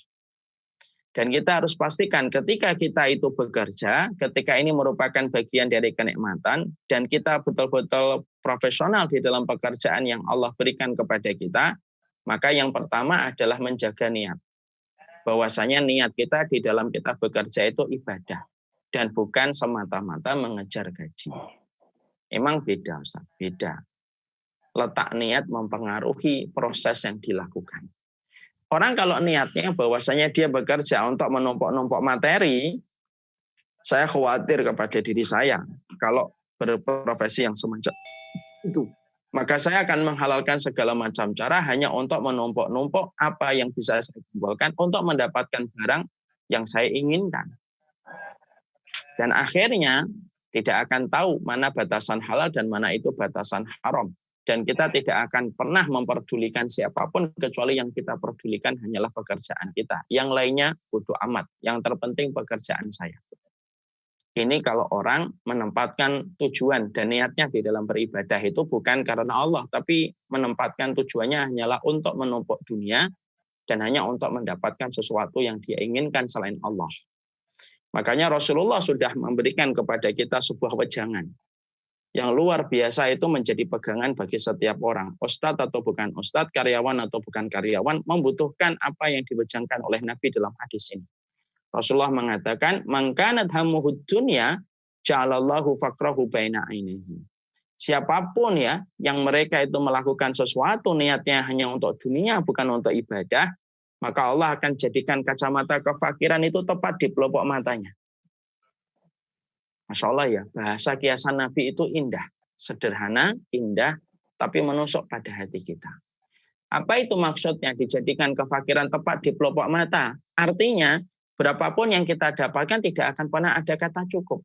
Dan kita harus pastikan ketika kita itu bekerja, ketika ini merupakan bagian dari kenikmatan, dan kita betul-betul profesional di dalam pekerjaan yang Allah berikan kepada kita, maka yang pertama adalah menjaga niat. Bahwasanya niat kita di dalam kita bekerja itu ibadah. Dan bukan semata-mata mengejar gaji. Emang beda, Ustaz, beda. Letak niat mempengaruhi proses yang dilakukan. Orang kalau niatnya bahwasanya dia bekerja untuk menumpuk-numpuk materi, saya khawatir kepada diri saya kalau berprofesi yang semacam itu. Maka saya akan menghalalkan segala macam cara hanya untuk menumpuk-numpuk apa yang bisa saya kumpulkan untuk mendapatkan barang yang saya inginkan. Dan akhirnya tidak akan tahu mana batasan halal dan mana itu batasan haram. Dan kita tidak akan pernah memperdulikan siapapun kecuali yang kita pedulikan hanyalah pekerjaan kita. Yang lainnya bodoh amat. Yang terpenting pekerjaan saya. Ini kalau orang menempatkan tujuan dan niatnya di dalam beribadah itu bukan karena Allah, tapi menempatkan tujuannya hanyalah untuk menumpuk dunia dan hanya untuk mendapatkan sesuatu yang dia inginkan selain Allah. Makanya Rasulullah sudah memberikan kepada kita sebuah wejangan yang luar biasa itu menjadi pegangan bagi setiap orang. Ustadz atau bukan ustadz, karyawan atau bukan karyawan, membutuhkan apa yang diwejangkan oleh Nabi dalam hadis ini. Rasulullah mengatakan, "Man kanat hammuhud dunya, ja'alallahu faqrahu baina ainihi." Siapapun ya, yang mereka itu melakukan sesuatu, niatnya hanya untuk dunia, bukan untuk ibadah, maka Allah akan jadikan kacamata kefakiran itu tepat di pelupuk matanya. Masya Allah ya, bahasa kiasan Nabi itu indah. Sederhana, indah, tapi menusuk pada hati kita. Apa itu maksudnya dijadikan kefakiran tepat di pelupuk mata? Artinya, berapapun yang kita dapatkan tidak akan pernah ada kata cukup.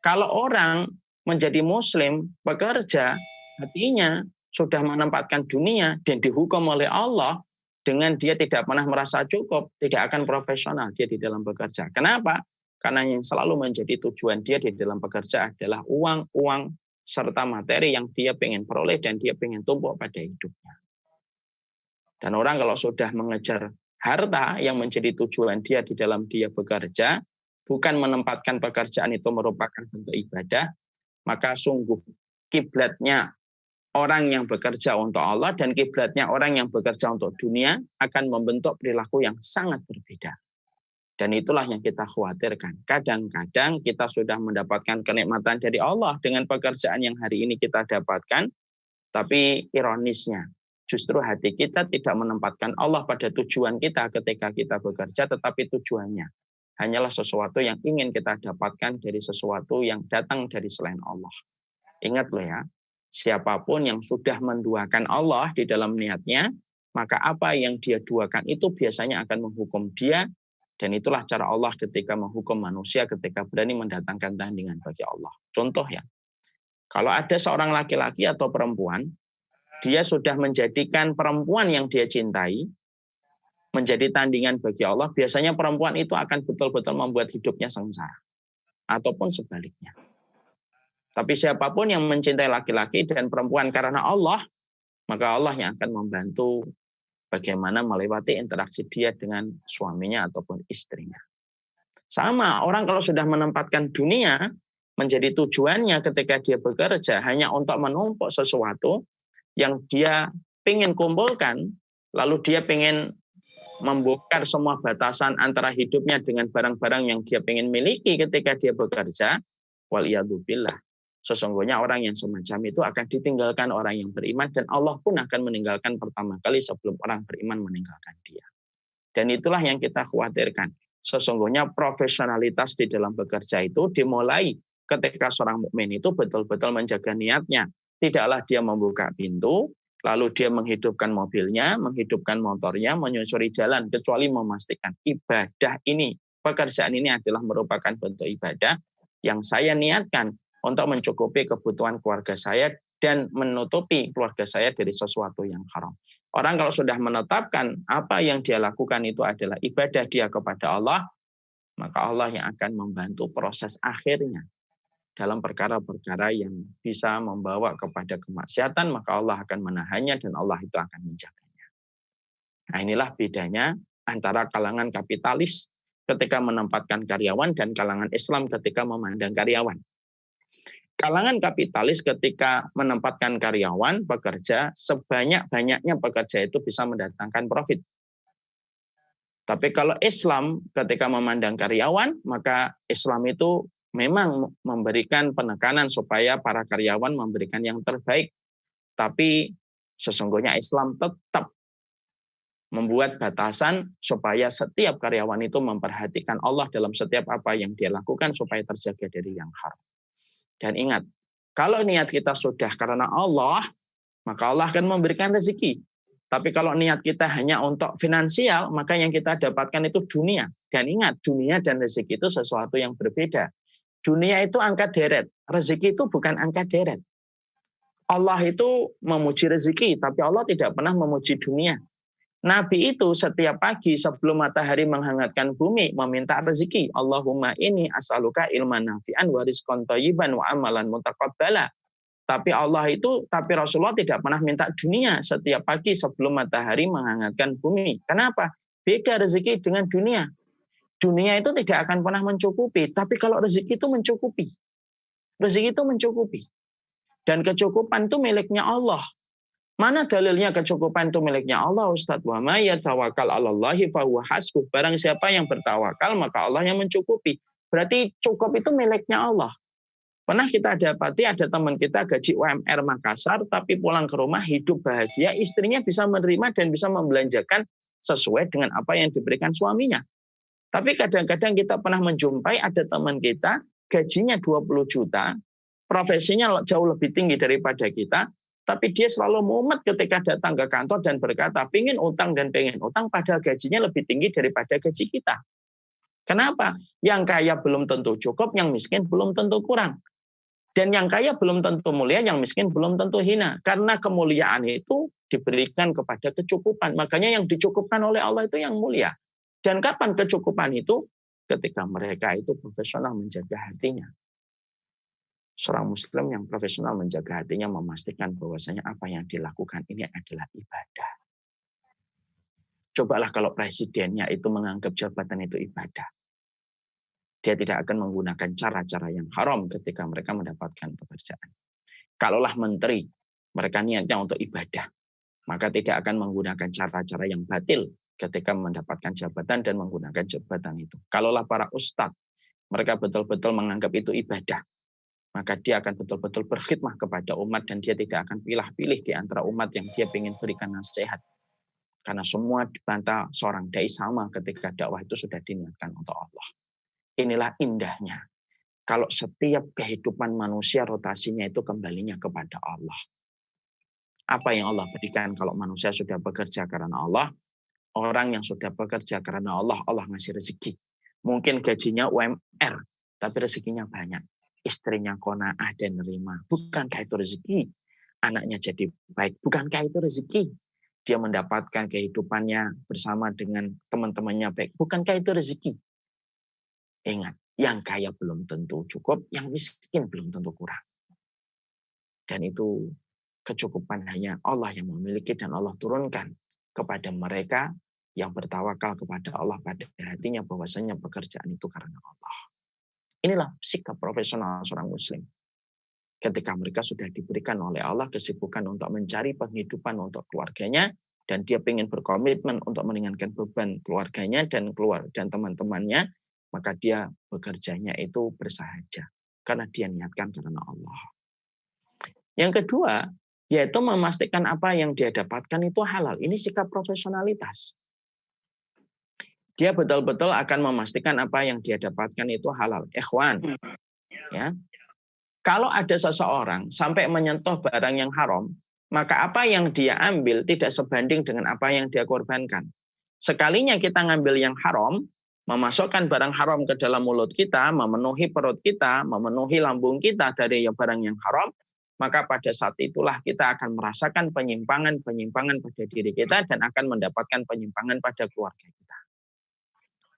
Kalau orang menjadi muslim, bekerja, hatinya sudah menempatkan dunia dan dihukum oleh Allah, dengan dia tidak pernah merasa cukup, tidak akan profesional dia di dalam bekerja. Kenapa? Karena yang selalu menjadi tujuan dia di dalam bekerja adalah uang serta materi yang dia pengen peroleh dan dia pengen tumpuk pada hidupnya. Dan orang kalau sudah mengejar harta yang menjadi tujuan dia di dalam dia bekerja, bukan menempatkan pekerjaan itu merupakan bentuk ibadah, maka sungguh kiblatnya orang yang bekerja untuk Allah dan kiblatnya orang yang bekerja untuk dunia akan membentuk perilaku yang sangat berbeda. Dan itulah yang kita khawatirkan. Kadang-kadang kita sudah mendapatkan kenikmatan dari Allah dengan pekerjaan yang hari ini kita dapatkan, tapi ironisnya, justru hati kita tidak menempatkan Allah pada tujuan kita ketika kita bekerja, tetapi tujuannya hanyalah sesuatu yang ingin kita dapatkan dari sesuatu yang datang dari selain Allah. Ingat loh ya, siapapun yang sudah menduakan Allah di dalam niatnya, maka apa yang dia duakan itu biasanya akan menghukum dia Dan itulah cara Allah ketika menghukum manusia ketika berani mendatangkan tandingan bagi Allah. Contoh ya, kalau ada seorang laki-laki atau perempuan, dia sudah menjadikan perempuan yang dia cintai menjadi tandingan bagi Allah, biasanya perempuan itu akan betul-betul membuat hidupnya sengsara. Ataupun sebaliknya. Tapi siapapun yang mencintai laki-laki dan perempuan karena Allah, maka Allah yang akan membantu bagaimana melewati interaksi dia dengan suaminya ataupun istrinya. Sama, orang kalau sudah menempatkan dunia menjadi tujuannya ketika dia bekerja hanya untuk menumpuk sesuatu yang dia ingin kumpulkan, lalu dia ingin membongkar semua batasan antara hidupnya dengan barang-barang yang dia ingin miliki ketika dia bekerja, waliyadzubillah. Sesungguhnya orang yang semacam itu akan ditinggalkan orang yang beriman dan Allah pun akan meninggalkan pertama kali sebelum orang beriman meninggalkan dia. Dan itulah yang kita khawatirkan. Sesungguhnya profesionalitas di dalam bekerja itu dimulai ketika seorang mukmin itu betul-betul menjaga niatnya. Tidaklah dia membuka pintu, lalu dia menghidupkan mobilnya, menghidupkan motornya, menyusuri jalan, kecuali memastikan ibadah ini, pekerjaan ini adalah merupakan bentuk ibadah yang saya niatkan untuk mencukupi kebutuhan keluarga saya dan menutupi keluarga saya dari sesuatu yang haram. Orang kalau sudah menetapkan apa yang dia lakukan itu adalah ibadah dia kepada Allah, maka Allah yang akan membantu proses akhirnya. Dalam perkara-perkara yang bisa membawa kepada kemaksiatan, maka Allah akan menahannya dan Allah itu akan menjaganya. Nah, inilah bedanya antara kalangan kapitalis ketika menempatkan karyawan dan kalangan Islam ketika memandang karyawan. Kalangan kapitalis ketika menempatkan karyawan bekerja, sebanyak-banyaknya pekerja itu bisa mendatangkan profit. Tapi kalau Islam ketika memandang karyawan, maka Islam itu memang memberikan penekanan supaya para karyawan memberikan yang terbaik. Tapi sesungguhnya Islam tetap membuat batasan supaya setiap karyawan itu memperhatikan Allah dalam setiap apa yang dia lakukan supaya terjaga dari yang haram. Dan ingat, kalau niat kita sudah karena Allah, maka Allah akan memberikan rezeki. Tapi kalau niat kita hanya untuk finansial, maka yang kita dapatkan itu dunia. Dan ingat, dunia dan rezeki itu sesuatu yang berbeda. Dunia itu angka deret, rezeki itu bukan angka deret. Allah itu memuji rezeki, tapi Allah tidak pernah memuji dunia. Nabi itu setiap pagi sebelum matahari menghangatkan bumi meminta rezeki. Allahumma inni as'aluka ilman nafi'an wa rizqan thayyiban wa amalan mutaqabbala. Tapi Rasulullah tidak pernah minta dunia setiap pagi sebelum matahari menghangatkan bumi. Kenapa? Beda rezeki dengan dunia. Dunia itu tidak akan pernah mencukupi, tapi kalau rezeki itu mencukupi. Rezeki itu mencukupi. Dan kecukupan itu miliknya Allah. Mana dalilnya kecukupan itu miliknya Allah, Ustaz? Wa may yatawakkal 'alallahi fa huwa hasbuh. Barang siapa yang bertawakal, maka Allah yang mencukupi. Berarti cukup itu miliknya Allah. Pernah kita dapati ada teman kita gaji UMR Makassar, tapi pulang ke rumah hidup bahagia, istrinya bisa menerima dan bisa membelanjakan sesuai dengan apa yang diberikan suaminya. Tapi kadang-kadang kita pernah menjumpai ada teman kita, gajinya 20 juta, profesinya jauh lebih tinggi daripada kita, tapi dia selalu mumet ketika datang ke kantor dan berkata, pengen utang, padahal gajinya lebih tinggi daripada gaji kita. Kenapa? Yang kaya belum tentu cukup, yang miskin belum tentu kurang. Dan yang kaya belum tentu mulia, yang miskin belum tentu hina. Karena kemuliaan itu diberikan kepada kecukupan. Makanya yang dicukupkan oleh Allah itu yang mulia. Dan kapan kecukupan itu? Ketika mereka itu profesional menjaga hatinya. Seorang muslim yang profesional menjaga hatinya memastikan bahwasanya apa yang dilakukan ini adalah ibadah. Cobalah kalau presidennya itu menganggap jabatan itu ibadah. Dia tidak akan menggunakan cara-cara yang haram ketika mereka mendapatkan pekerjaan. Kalaulah menteri, mereka niatnya untuk ibadah, maka tidak akan menggunakan cara-cara yang batil ketika mendapatkan jabatan dan menggunakan jabatan itu. Kalaulah para ustadz, mereka betul-betul menganggap itu ibadah, maka dia akan betul-betul berkhidmah kepada umat dan dia tidak akan pilih-pilih di antara umat yang dia ingin berikan nasihat. Karena semua dibantah seorang dai sama ketika dakwah itu sudah diniatkan untuk Allah. Inilah indahnya. Kalau setiap kehidupan manusia rotasinya itu kembalinya kepada Allah. Apa yang Allah berikan kalau manusia sudah bekerja karena Allah? Orang yang sudah bekerja karena Allah, Allah ngasih rezeki. Mungkin gajinya UMR, tapi rezekinya banyak. Istrinya qanaah dan nerima. Bukankah itu rezeki? Anaknya jadi baik. Bukankah itu rezeki? Dia mendapatkan kehidupannya bersama dengan teman-temannya baik. Bukankah itu rezeki? Ingat, yang kaya belum tentu cukup, yang miskin belum tentu kurang. Dan itu kecukupan hanya Allah yang memiliki dan Allah turunkan kepada mereka yang bertawakal kepada Allah pada hatinya bahwasanya pekerjaan itu karena Allah. Inilah sikap profesional seorang muslim. Ketika mereka sudah diberikan oleh Allah kesibukan untuk mencari penghidupan untuk keluarganya, dan dia ingin berkomitmen untuk meringankan beban keluarganya dan teman-temannya, maka dia bekerjanya itu bersahaja karena dia niatkan karena Allah. Yang kedua, yaitu memastikan apa yang dia dapatkan itu halal. Ini sikap profesionalitas. Dia betul-betul akan memastikan apa yang dia dapatkan itu halal. Ikhwan, ya. Kalau ada seseorang sampai menyentuh barang yang haram, maka apa yang dia ambil tidak sebanding dengan apa yang dia korbankan. Sekalinya kita ngambil yang haram, memasukkan barang haram ke dalam mulut kita, memenuhi perut kita, memenuhi lambung kita dari barang yang haram, maka pada saat itulah kita akan merasakan penyimpangan pada diri kita dan akan mendapatkan penyimpangan pada keluarga kita.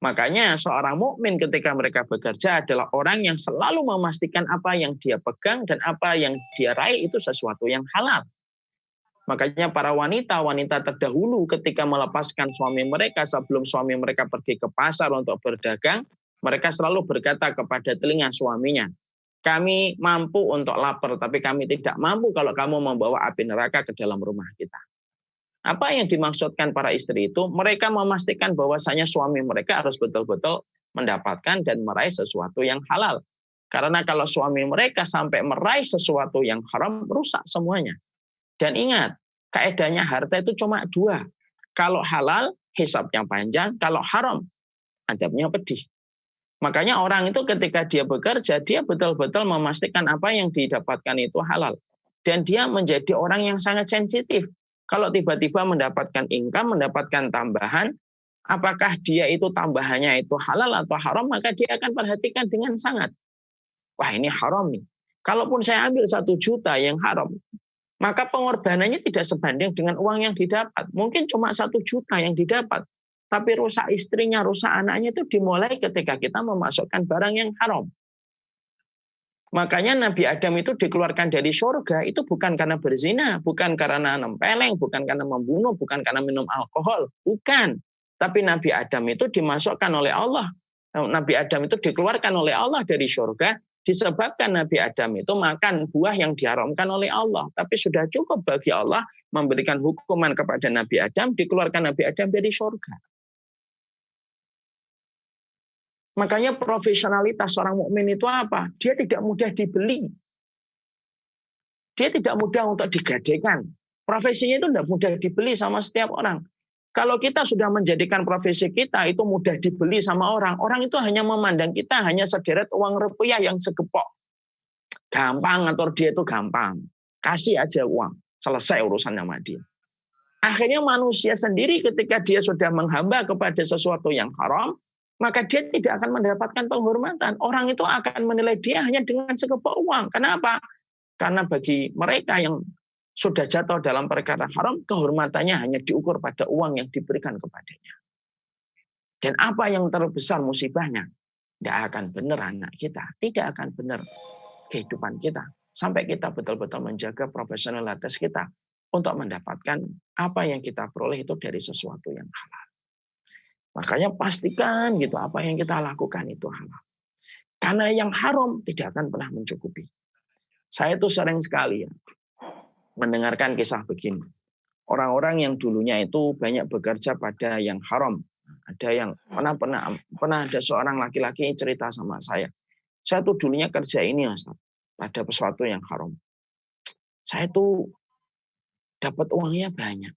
Makanya seorang mukmin ketika mereka bekerja adalah orang yang selalu memastikan apa yang dia pegang dan apa yang dia raih itu sesuatu yang halal. Makanya para wanita terdahulu ketika melepaskan suami mereka sebelum suami mereka pergi ke pasar untuk berdagang, mereka selalu berkata kepada telinga suaminya, kami mampu untuk lapar, tapi kami tidak mampu kalau kamu membawa api neraka ke dalam rumah kita. Apa yang dimaksudkan para istri itu? Mereka memastikan bahwasanya suami mereka harus betul-betul mendapatkan dan meraih sesuatu yang halal. Karena kalau suami mereka sampai meraih sesuatu yang haram, rusak semuanya. Dan ingat, kaedahnya harta itu cuma dua. Kalau halal, hisabnya panjang. Kalau haram, adabnya pedih. Makanya orang itu ketika dia bekerja, dia betul-betul memastikan apa yang didapatkan itu halal. Dan dia menjadi orang yang sangat sensitif. Kalau tiba-tiba mendapatkan income, mendapatkan tambahan, apakah dia itu tambahannya itu halal atau haram, maka dia akan perhatikan dengan sangat. Wah, ini haram nih. Kalaupun saya ambil 1 juta yang haram, maka pengorbanannya tidak sebanding dengan uang yang didapat. Mungkin cuma 1 juta yang didapat. Tapi rusak istrinya, rusak anaknya itu dimulai ketika kita memasukkan barang yang haram. Makanya Nabi Adam itu dikeluarkan dari surga itu bukan karena berzina, bukan karena nempeleng, bukan karena membunuh, bukan karena minum alkohol. Bukan. Tapi Nabi Adam itu dimasukkan oleh Allah. Nabi Adam itu dikeluarkan oleh Allah dari surga disebabkan Nabi Adam itu makan buah yang diharamkan oleh Allah. Tapi sudah cukup bagi Allah memberikan hukuman kepada Nabi Adam, dikeluarkan Nabi Adam dari surga. Makanya profesionalitas seorang mukmin itu apa? Dia tidak mudah dibeli. Dia tidak mudah untuk digadaikan. Profesinya itu tidak mudah dibeli sama setiap orang. Kalau kita sudah menjadikan profesi kita itu mudah dibeli sama orang, orang itu hanya memandang kita hanya sederet uang rupiah yang segepok. Gampang ngatur dia itu gampang. Kasih aja uang, selesai urusan sama dia. Akhirnya manusia sendiri ketika dia sudah menghamba kepada sesuatu yang haram, maka dia tidak akan mendapatkan penghormatan. Orang itu akan menilai dia hanya dengan segepok uang. Kenapa? Karena bagi mereka yang sudah jatuh dalam perkara haram, kehormatannya hanya diukur pada uang yang diberikan kepadanya. Dan apa yang terbesar musibahnya? Tidak akan benar anak kita. Tidak akan benar kehidupan kita. Sampai kita betul-betul menjaga profesionalitas kita untuk mendapatkan apa yang kita peroleh itu dari sesuatu yang halal. Makanya pastikan gitu apa yang kita lakukan itu halal. Karena yang haram tidak akan pernah mencukupi. Saya tuh sering sekali ya, mendengarkan kisah begini. Orang-orang yang dulunya itu banyak bekerja pada yang haram. Ada yang pernah ada seorang laki-laki cerita sama saya. Saya tuh dulunya kerja ini Ustaz, pada sesuatu yang haram. Saya tuh dapat uangnya banyak,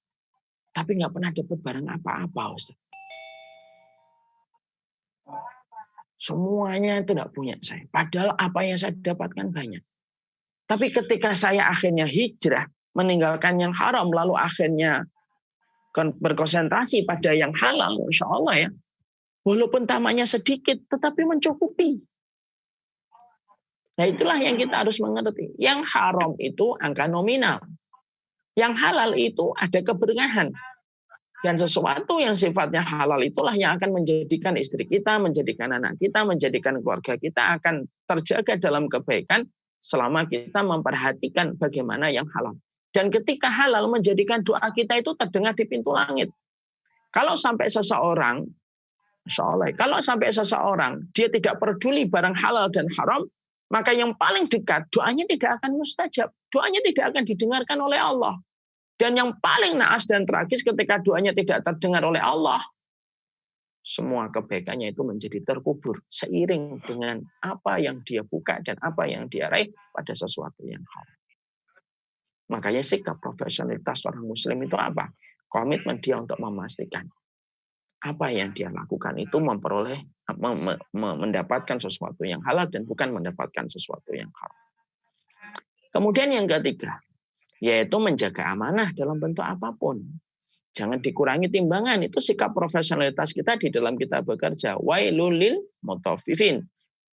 tapi nggak pernah dapat barang apa-apa Ustaz. Semuanya itu tidak punya saya. Padahal apa yang saya dapatkan banyak. Tapi ketika saya akhirnya hijrah, meninggalkan yang haram, lalu akhirnya berkonsentrasi pada yang halal, insya Allah ya, walaupun tamanya sedikit, tetapi mencukupi. Nah itulah yang kita harus mengerti. Yang haram itu angka nominal. Yang halal itu ada keberkahan. Dan sesuatu yang sifatnya halal itulah yang akan menjadikan istri kita, menjadikan anak kita, menjadikan keluarga kita akan terjaga dalam kebaikan selama kita memperhatikan bagaimana yang halal. Dan ketika halal menjadikan doa kita itu terdengar di pintu langit. Kalau sampai seseorang, insya Allah, kalau sampai seseorang dia tidak peduli barang halal dan haram, maka yang paling dekat doanya tidak akan mustajab, doanya tidak akan didengarkan oleh Allah. Dan yang paling naas dan tragis ketika doanya tidak terdengar oleh Allah, semua kebaikannya itu menjadi terkubur seiring dengan apa yang dia buka dan apa yang dia raih pada sesuatu yang haram. Makanya sikap profesionalitas seorang muslim itu apa? Komitmen dia untuk memastikan apa yang dia lakukan itu memperoleh mendapatkan sesuatu yang halal dan bukan mendapatkan sesuatu yang haram. Kemudian yang ketiga, yaitu menjaga amanah dalam bentuk apapun. Jangan dikurangi timbangan. Itu sikap profesionalitas kita di dalam kita bekerja. Wailul lil mutaffifin.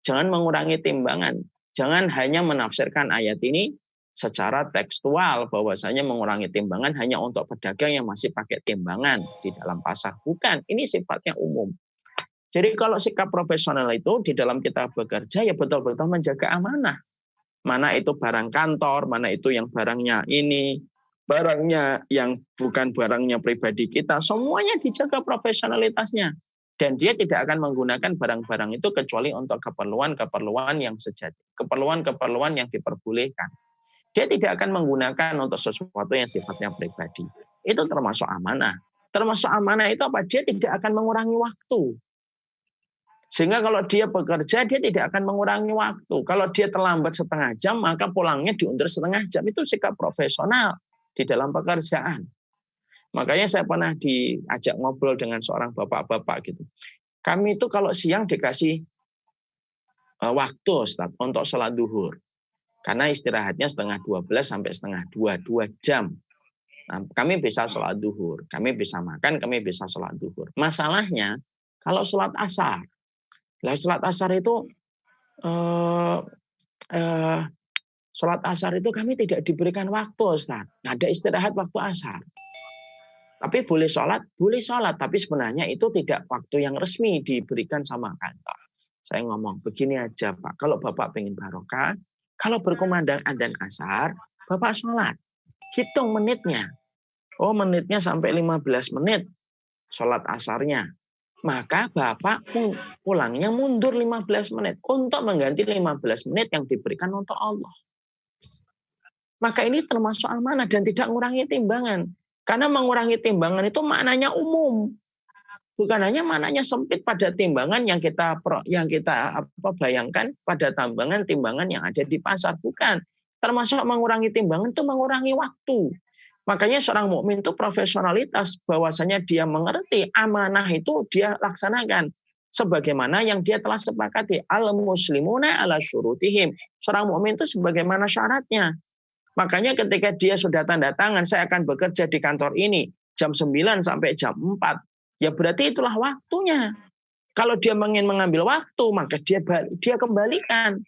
Jangan mengurangi timbangan. Jangan hanya menafsirkan ayat ini secara tekstual bahwasanya mengurangi timbangan hanya untuk pedagang yang masih pakai timbangan di dalam pasar. Bukan, ini sifatnya umum. Jadi kalau sikap profesional itu di dalam kita bekerja ya betul-betul menjaga amanah. Mana itu barang kantor, mana itu yang barangnya ini, barangnya yang bukan barangnya pribadi kita, semuanya dijaga profesionalitasnya. Dan dia tidak akan menggunakan barang-barang itu kecuali untuk keperluan-keperluan yang sejati, keperluan-keperluan yang diperbolehkan. Dia tidak akan menggunakan untuk sesuatu yang sifatnya pribadi. Itu termasuk amanah. Termasuk amanah itu apa? Dia tidak akan mengurangi waktu. Sehingga kalau dia bekerja, dia tidak akan mengurangi waktu. Kalau dia terlambat setengah jam, maka pulangnya diundur setengah jam. Itu sikap profesional di dalam pekerjaan. Makanya saya pernah diajak ngobrol dengan seorang bapak-bapak gitu. Kami itu kalau siang dikasih waktu Ustaz, untuk sholat duhur. Karena istirahatnya 11:30 sampai 11:30, 2 jam. Nah, kami bisa sholat duhur, kami bisa makan, kami bisa sholat duhur. Masalahnya kalau sholat asar, sholat asar itu sholat asar itu kami tidak diberikan waktu, Ustaz. Ada istirahat waktu asar. Tapi boleh sholat, tapi sebenarnya itu tidak waktu yang resmi diberikan sama kantor. Saya ngomong begini aja Pak, kalau Bapak pengen barokah, kalau berkumandang adzan asar, Bapak sholat. Hitung menitnya. Oh menitnya sampai 15 menit sholat asarnya. Maka Bapak pulangnya mundur 15 menit untuk mengganti 15 menit yang diberikan untuk Allah. Maka ini termasuk amanah dan tidak mengurangi timbangan. Karena mengurangi timbangan itu maknanya umum. Bukan hanya maknanya sempit pada timbangan yang kita bayangkan pada timbangan yang ada di pasar. Bukan. Termasuk mengurangi timbangan itu mengurangi waktu. Makanya seorang mukmin itu profesionalitas, bahwasanya dia mengerti amanah itu dia laksanakan sebagaimana yang dia telah sepakati. Al-muslimuna ala syurutihim. Seorang mukmin itu sebagaimana syaratnya. Makanya ketika dia sudah tanda tangan, saya akan bekerja di kantor ini jam 9 sampai jam 4. Ya berarti itulah waktunya. Kalau dia ingin mengambil waktu, maka dia kembalikan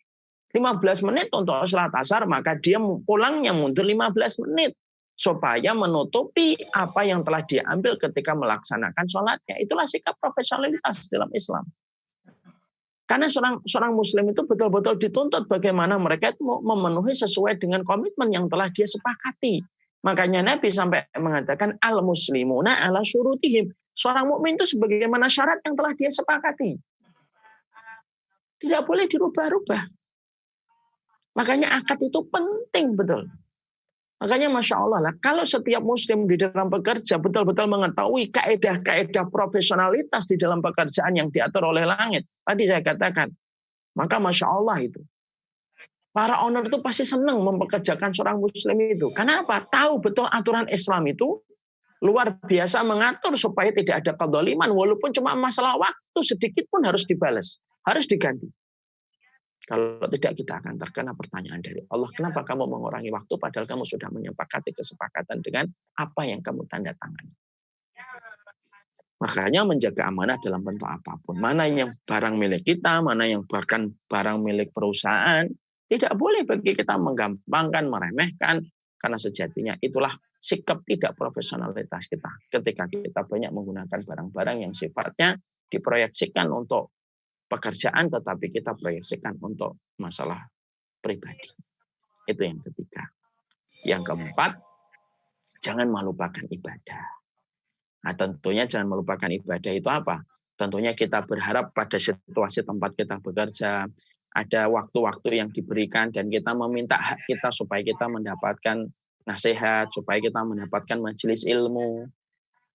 15 menit untuk sholat asar, maka dia pulangnya mundur 15 menit. Supaya menutupi apa yang telah dia ambil ketika melaksanakan sholatnya. Itulah sikap profesionalitas dalam Islam. Karena seorang muslim itu betul-betul dituntut bagaimana mereka itu memenuhi sesuai dengan komitmen yang telah dia sepakati. Makanya Nabi sampai mengatakan al-muslimuna ala syurutihim. Seorang mukmin itu sebagaimana syarat yang telah dia sepakati. Tidak boleh dirubah-rubah. Makanya akad itu penting betul. Makanya Masya Allah lah, kalau setiap muslim di dalam bekerja betul-betul mengetahui kaedah-kaedah profesionalitas di dalam pekerjaan yang diatur oleh langit. Tadi saya katakan, maka Masya Allah itu. Para owner itu pasti senang mempekerjakan seorang muslim itu. Kenapa? Tahu betul aturan Islam itu luar biasa mengatur supaya tidak ada kedzaliman. Walaupun cuma masalah waktu sedikit pun harus dibalas. Harus diganti. Kalau tidak kita akan terkena pertanyaan dari Allah. Kenapa kamu mengurangi waktu padahal kamu sudah menyepakati kesepakatan dengan apa yang kamu tanda tangani. Makanya menjaga amanah dalam bentuk apapun. Mana yang barang milik kita, mana yang bahkan barang milik perusahaan. Tidak boleh bagi kita menggampangkan, meremehkan. Karena sejatinya itulah sikap tidak profesionalitas kita. Ketika kita banyak menggunakan barang-barang yang sifatnya diproyeksikan untuk pekerjaan, tetapi kita proyeksikan untuk masalah pribadi. Itu yang ketiga. Yang keempat, jangan melupakan ibadah. Nah, tentunya jangan melupakan ibadah itu apa? Tentunya kita berharap pada situasi tempat kita bekerja, ada waktu-waktu yang diberikan dan kita meminta hak kita supaya kita mendapatkan nasihat, supaya kita mendapatkan majelis ilmu.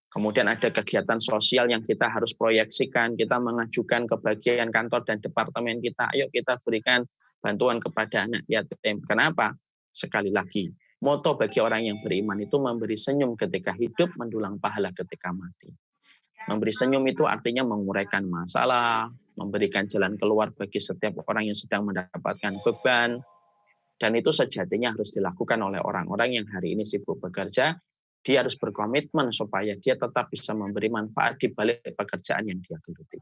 Kemudian ada kegiatan sosial yang kita harus proyeksikan, kita mengajukan ke bagian kantor dan departemen kita, ayo kita berikan bantuan kepada anak yatim. Kenapa? Sekali lagi, moto bagi orang yang beriman itu memberi senyum ketika hidup, mendulang pahala ketika mati. Memberi senyum itu artinya menguraikan masalah, memberikan jalan keluar bagi setiap orang yang sedang mendapatkan beban. Dan itu sejatinya harus dilakukan oleh orang-orang yang hari ini sibuk bekerja. Dia harus berkomitmen supaya dia tetap bisa memberi manfaat di balik pekerjaan yang dia geluti.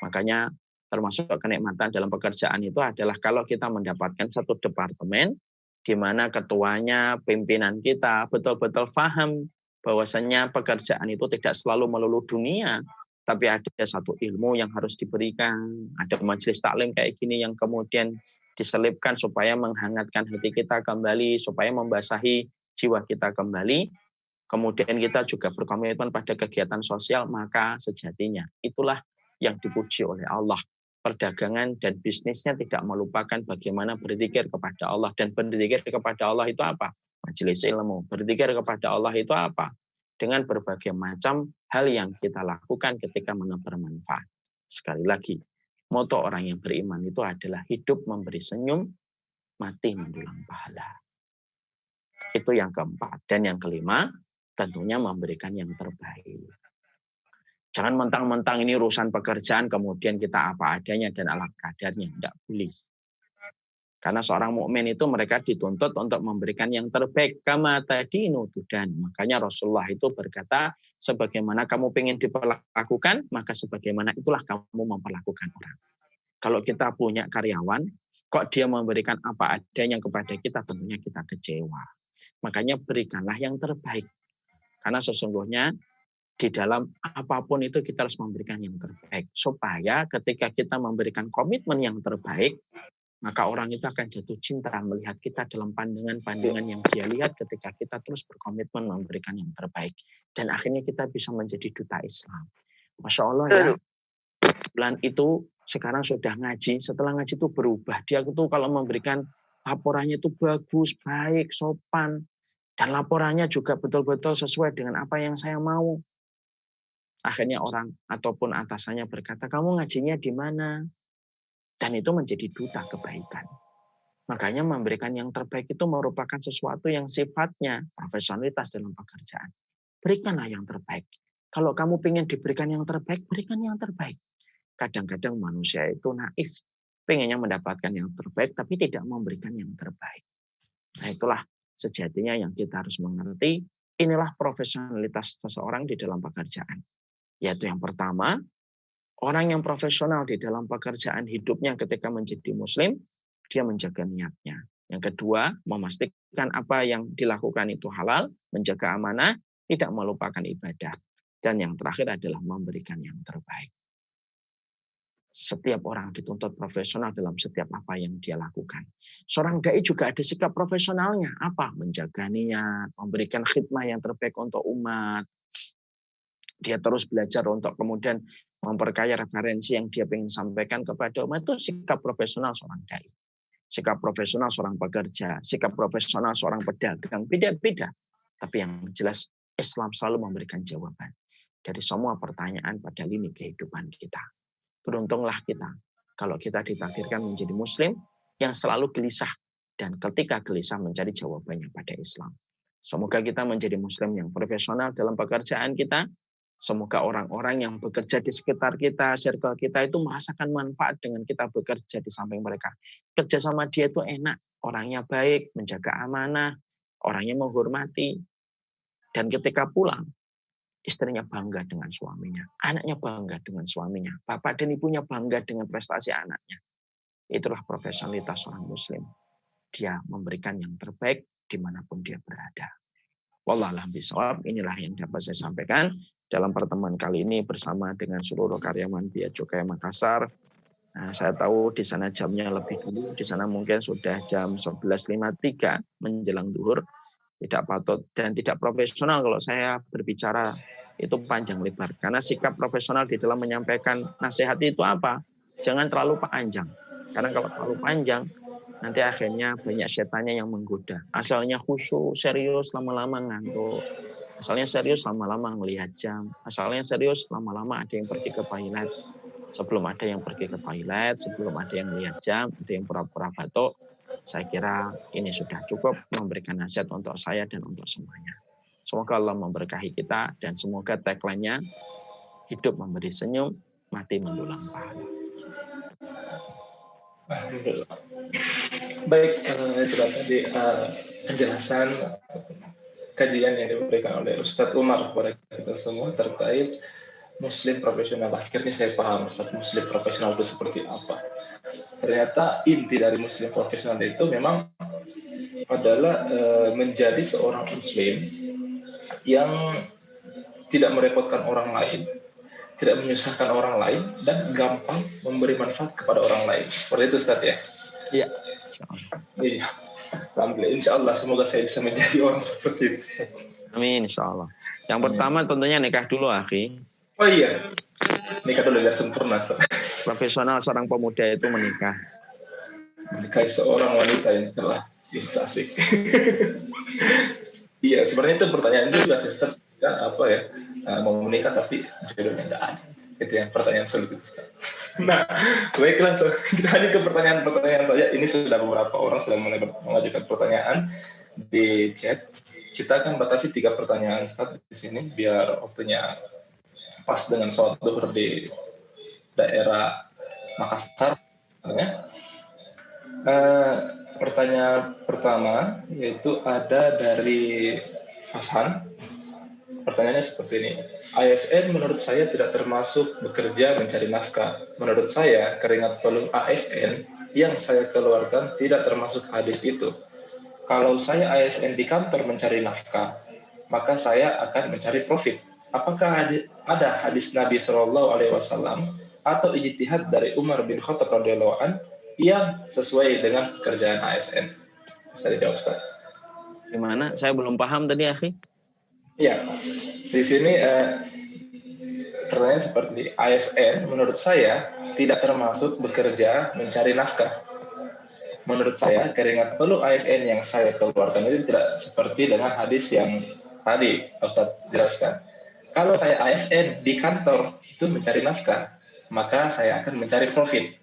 Makanya termasuk kenikmatan dalam pekerjaan itu adalah kalau kita mendapatkan satu departemen di mana ketuanya, pimpinan kita betul-betul paham bahwasannya pekerjaan itu tidak selalu melulu dunia, tapi ada satu ilmu yang harus diberikan, ada majelis taklim kayak gini yang kemudian diselipkan supaya menghangatkan hati kita kembali, supaya membasahi jiwa kita kembali. Kemudian kita juga berkomitmen pada kegiatan sosial, maka sejatinya itulah yang dipuji oleh Allah. Perdagangan dan bisnisnya tidak melupakan bagaimana berzikir kepada Allah. Dan berzikir kepada Allah itu apa? Majelis ilmu. Berzikir kepada Allah itu apa? Dengan berbagai macam hal yang kita lakukan ketika bermanfaat. Sekali lagi, moto orang yang beriman itu adalah hidup memberi senyum, mati mendulang pahala. Itu yang keempat. Dan yang kelima, tentunya memberikan yang terbaik. Jangan mentang-mentang ini urusan pekerjaan, kemudian kita apa adanya dan ala kadarnya. Tidak boleh. Karena seorang mukmin itu mereka dituntut untuk memberikan yang terbaik. Kama tadinu tudan. Makanya Rasulullah itu berkata, sebagaimana kamu ingin diperlakukan, maka sebagaimana itulah kamu memperlakukan orang. Kalau kita punya karyawan, kok dia memberikan apa adanya kepada kita, tentunya kita kecewa. Makanya berikanlah yang terbaik. Karena sesungguhnya di dalam apapun itu kita harus memberikan yang terbaik. Supaya ketika kita memberikan komitmen yang terbaik, maka orang itu akan jatuh cinta melihat kita dalam pandangan-pandangan yang dia lihat ketika kita terus berkomitmen memberikan yang terbaik. Dan akhirnya kita bisa menjadi duta Islam. Masya Allah ya, bulan itu sekarang sudah ngaji, setelah ngaji itu berubah. Dia itu kalau memberikan laporannya itu bagus, baik, sopan. Dan laporannya juga betul-betul sesuai dengan apa yang saya mau. Akhirnya orang ataupun atasannya berkata, kamu ngajinya di mana? Dan itu menjadi duta kebaikan. Makanya memberikan yang terbaik itu merupakan sesuatu yang sifatnya profesionalitas dalam pekerjaan. Berikanlah yang terbaik. Kalau kamu ingin diberikan yang terbaik, berikan yang terbaik. Kadang-kadang manusia itu naif. Pengennya mendapatkan yang terbaik, tapi tidak memberikan yang terbaik. Nah itulah sejatinya yang kita harus mengerti, inilah profesionalitas seseorang di dalam pekerjaan. Yaitu yang pertama, orang yang profesional di dalam pekerjaan hidupnya ketika menjadi muslim, dia menjaga niatnya. Yang kedua, memastikan apa yang dilakukan itu halal, menjaga amanah, tidak melupakan ibadah. Dan yang terakhir adalah memberikan yang terbaik. Setiap orang dituntut profesional dalam setiap apa yang dia lakukan. Seorang dai juga ada sikap profesionalnya. Apa? Menjaga niat, memberikan khidmah yang terbaik untuk umat. Dia terus belajar untuk kemudian memperkaya referensi yang dia ingin sampaikan kepada umat. Itu sikap profesional seorang dai. Sikap profesional seorang pekerja, sikap profesional seorang pedagang, beda-beda. Tapi yang jelas Islam selalu memberikan jawaban dari semua pertanyaan pada lini kehidupan kita. Beruntunglah kita kalau kita ditakdirkan menjadi muslim yang selalu gelisah dan ketika gelisah mencari jawabannya pada Islam. Semoga kita menjadi muslim yang profesional dalam pekerjaan kita. Semoga orang-orang yang bekerja di sekitar kita, circle kita itu merasakan manfaat dengan kita bekerja di samping mereka. Kerja sama dia itu enak, orangnya baik, menjaga amanah, orangnya menghormati. Dan ketika pulang, istrinya bangga dengan suaminya, anaknya bangga dengan suaminya, bapak dan ibunya bangga dengan prestasi anaknya. Itulah profesionalitas seorang muslim. Dia memberikan yang terbaik dimanapun dia berada. Wallahualam bishawab. Inilah yang dapat saya sampaikan dalam pertemuan kali ini bersama dengan seluruh karyawan Bea Cukai Makassar. Nah, saya tahu di sana jamnya lebih dulu, di sana mungkin sudah jam 11.53 menjelang zuhur. Tidak patut dan tidak profesional kalau saya berbicara itu panjang lebar. Karena sikap profesional di dalam menyampaikan nasihat itu apa? Jangan terlalu panjang. Karena kalau terlalu panjang, nanti akhirnya banyak setannya yang menggoda. Asalnya khusyuk, serius, lama-lama ngantuk. Asalnya serius, lama-lama melihat jam. Asalnya serius, lama-lama ada yang pergi ke toilet. Sebelum ada yang pergi ke toilet, sebelum ada yang melihat jam, ada yang pura-pura batuk, saya kira ini sudah cukup memberikan nasihat untuk saya dan untuk semuanya. Semoga Allah memberkahi kita dan semoga tagline-nya hidup memberi senyum, mati mendulang pahala. Alhamdulillah. Baik, itulah tadi penjelasan kajian yang diberikan oleh Ustadz Umar kepada kita semua terkait Muslim profesional. Akhirnya saya paham Ustadz, Muslim profesional itu seperti apa. Ternyata inti dari Muslim profesional itu memang adalah menjadi seorang Muslim yang tidak merepotkan orang lain, tidak menyusahkan orang lain, dan gampang memberi manfaat kepada orang lain. Seperti itu Ustaz ya? Iya. Iya. Alhamdulillah. Insya Allah semoga saya bisa menjadi orang seperti itu Ustaz. Amin insya Allah. Yang pertama tentunya nikah dulu akhi. Oh iya, nikah dulu biar sempurna Ustaz. Profesional seorang pemuda itu menikah. Menikahi seorang wanita yang telah bisa asik. Iya, sebenarnya itu pertanyaan juga Ustaz. Ya, apa ya? Mau menikah tapi jodohnya nggak ada. Itu yang pertanyaan sulit itu Ustaz. Nah, baiklah, kita lanjut ke pertanyaan-pertanyaan saja. Ini sudah beberapa orang sudah mulai mengajukan pertanyaan di chat. Kita akan batasi 3 pertanyaan Ustaz di sini biar waktunya pas dengan sholat zuhur di daerah Makassar. Pertanyaan pertama yaitu ada dari Hasan. Pertanyaannya seperti ini. ASN menurut saya tidak termasuk bekerja mencari nafkah. Menurut saya keringat peluh ASN yang saya keluarkan tidak termasuk hadis itu. Kalau saya ASN di kantor mencari nafkah, maka saya akan mencari profit. Apakah ada hadis Nabi SAW atau ijtihad dari Umar bin Khattab radhiyallahu an yang sesuai dengan pekerjaan ASN? Bisa dijawab Ustaz. Gimana? Saya belum paham tadi akhi. Ya, di sini pertanyaan seperti ASN menurut saya tidak termasuk bekerja mencari nafkah. Menurut saya keringat peluh ASN yang saya keluarkan itu tidak seperti dengan hadis yang tadi Ustaz jelaskan. Kalau saya ASN di kantor itu mencari nafkah, maka saya akan mencari profit.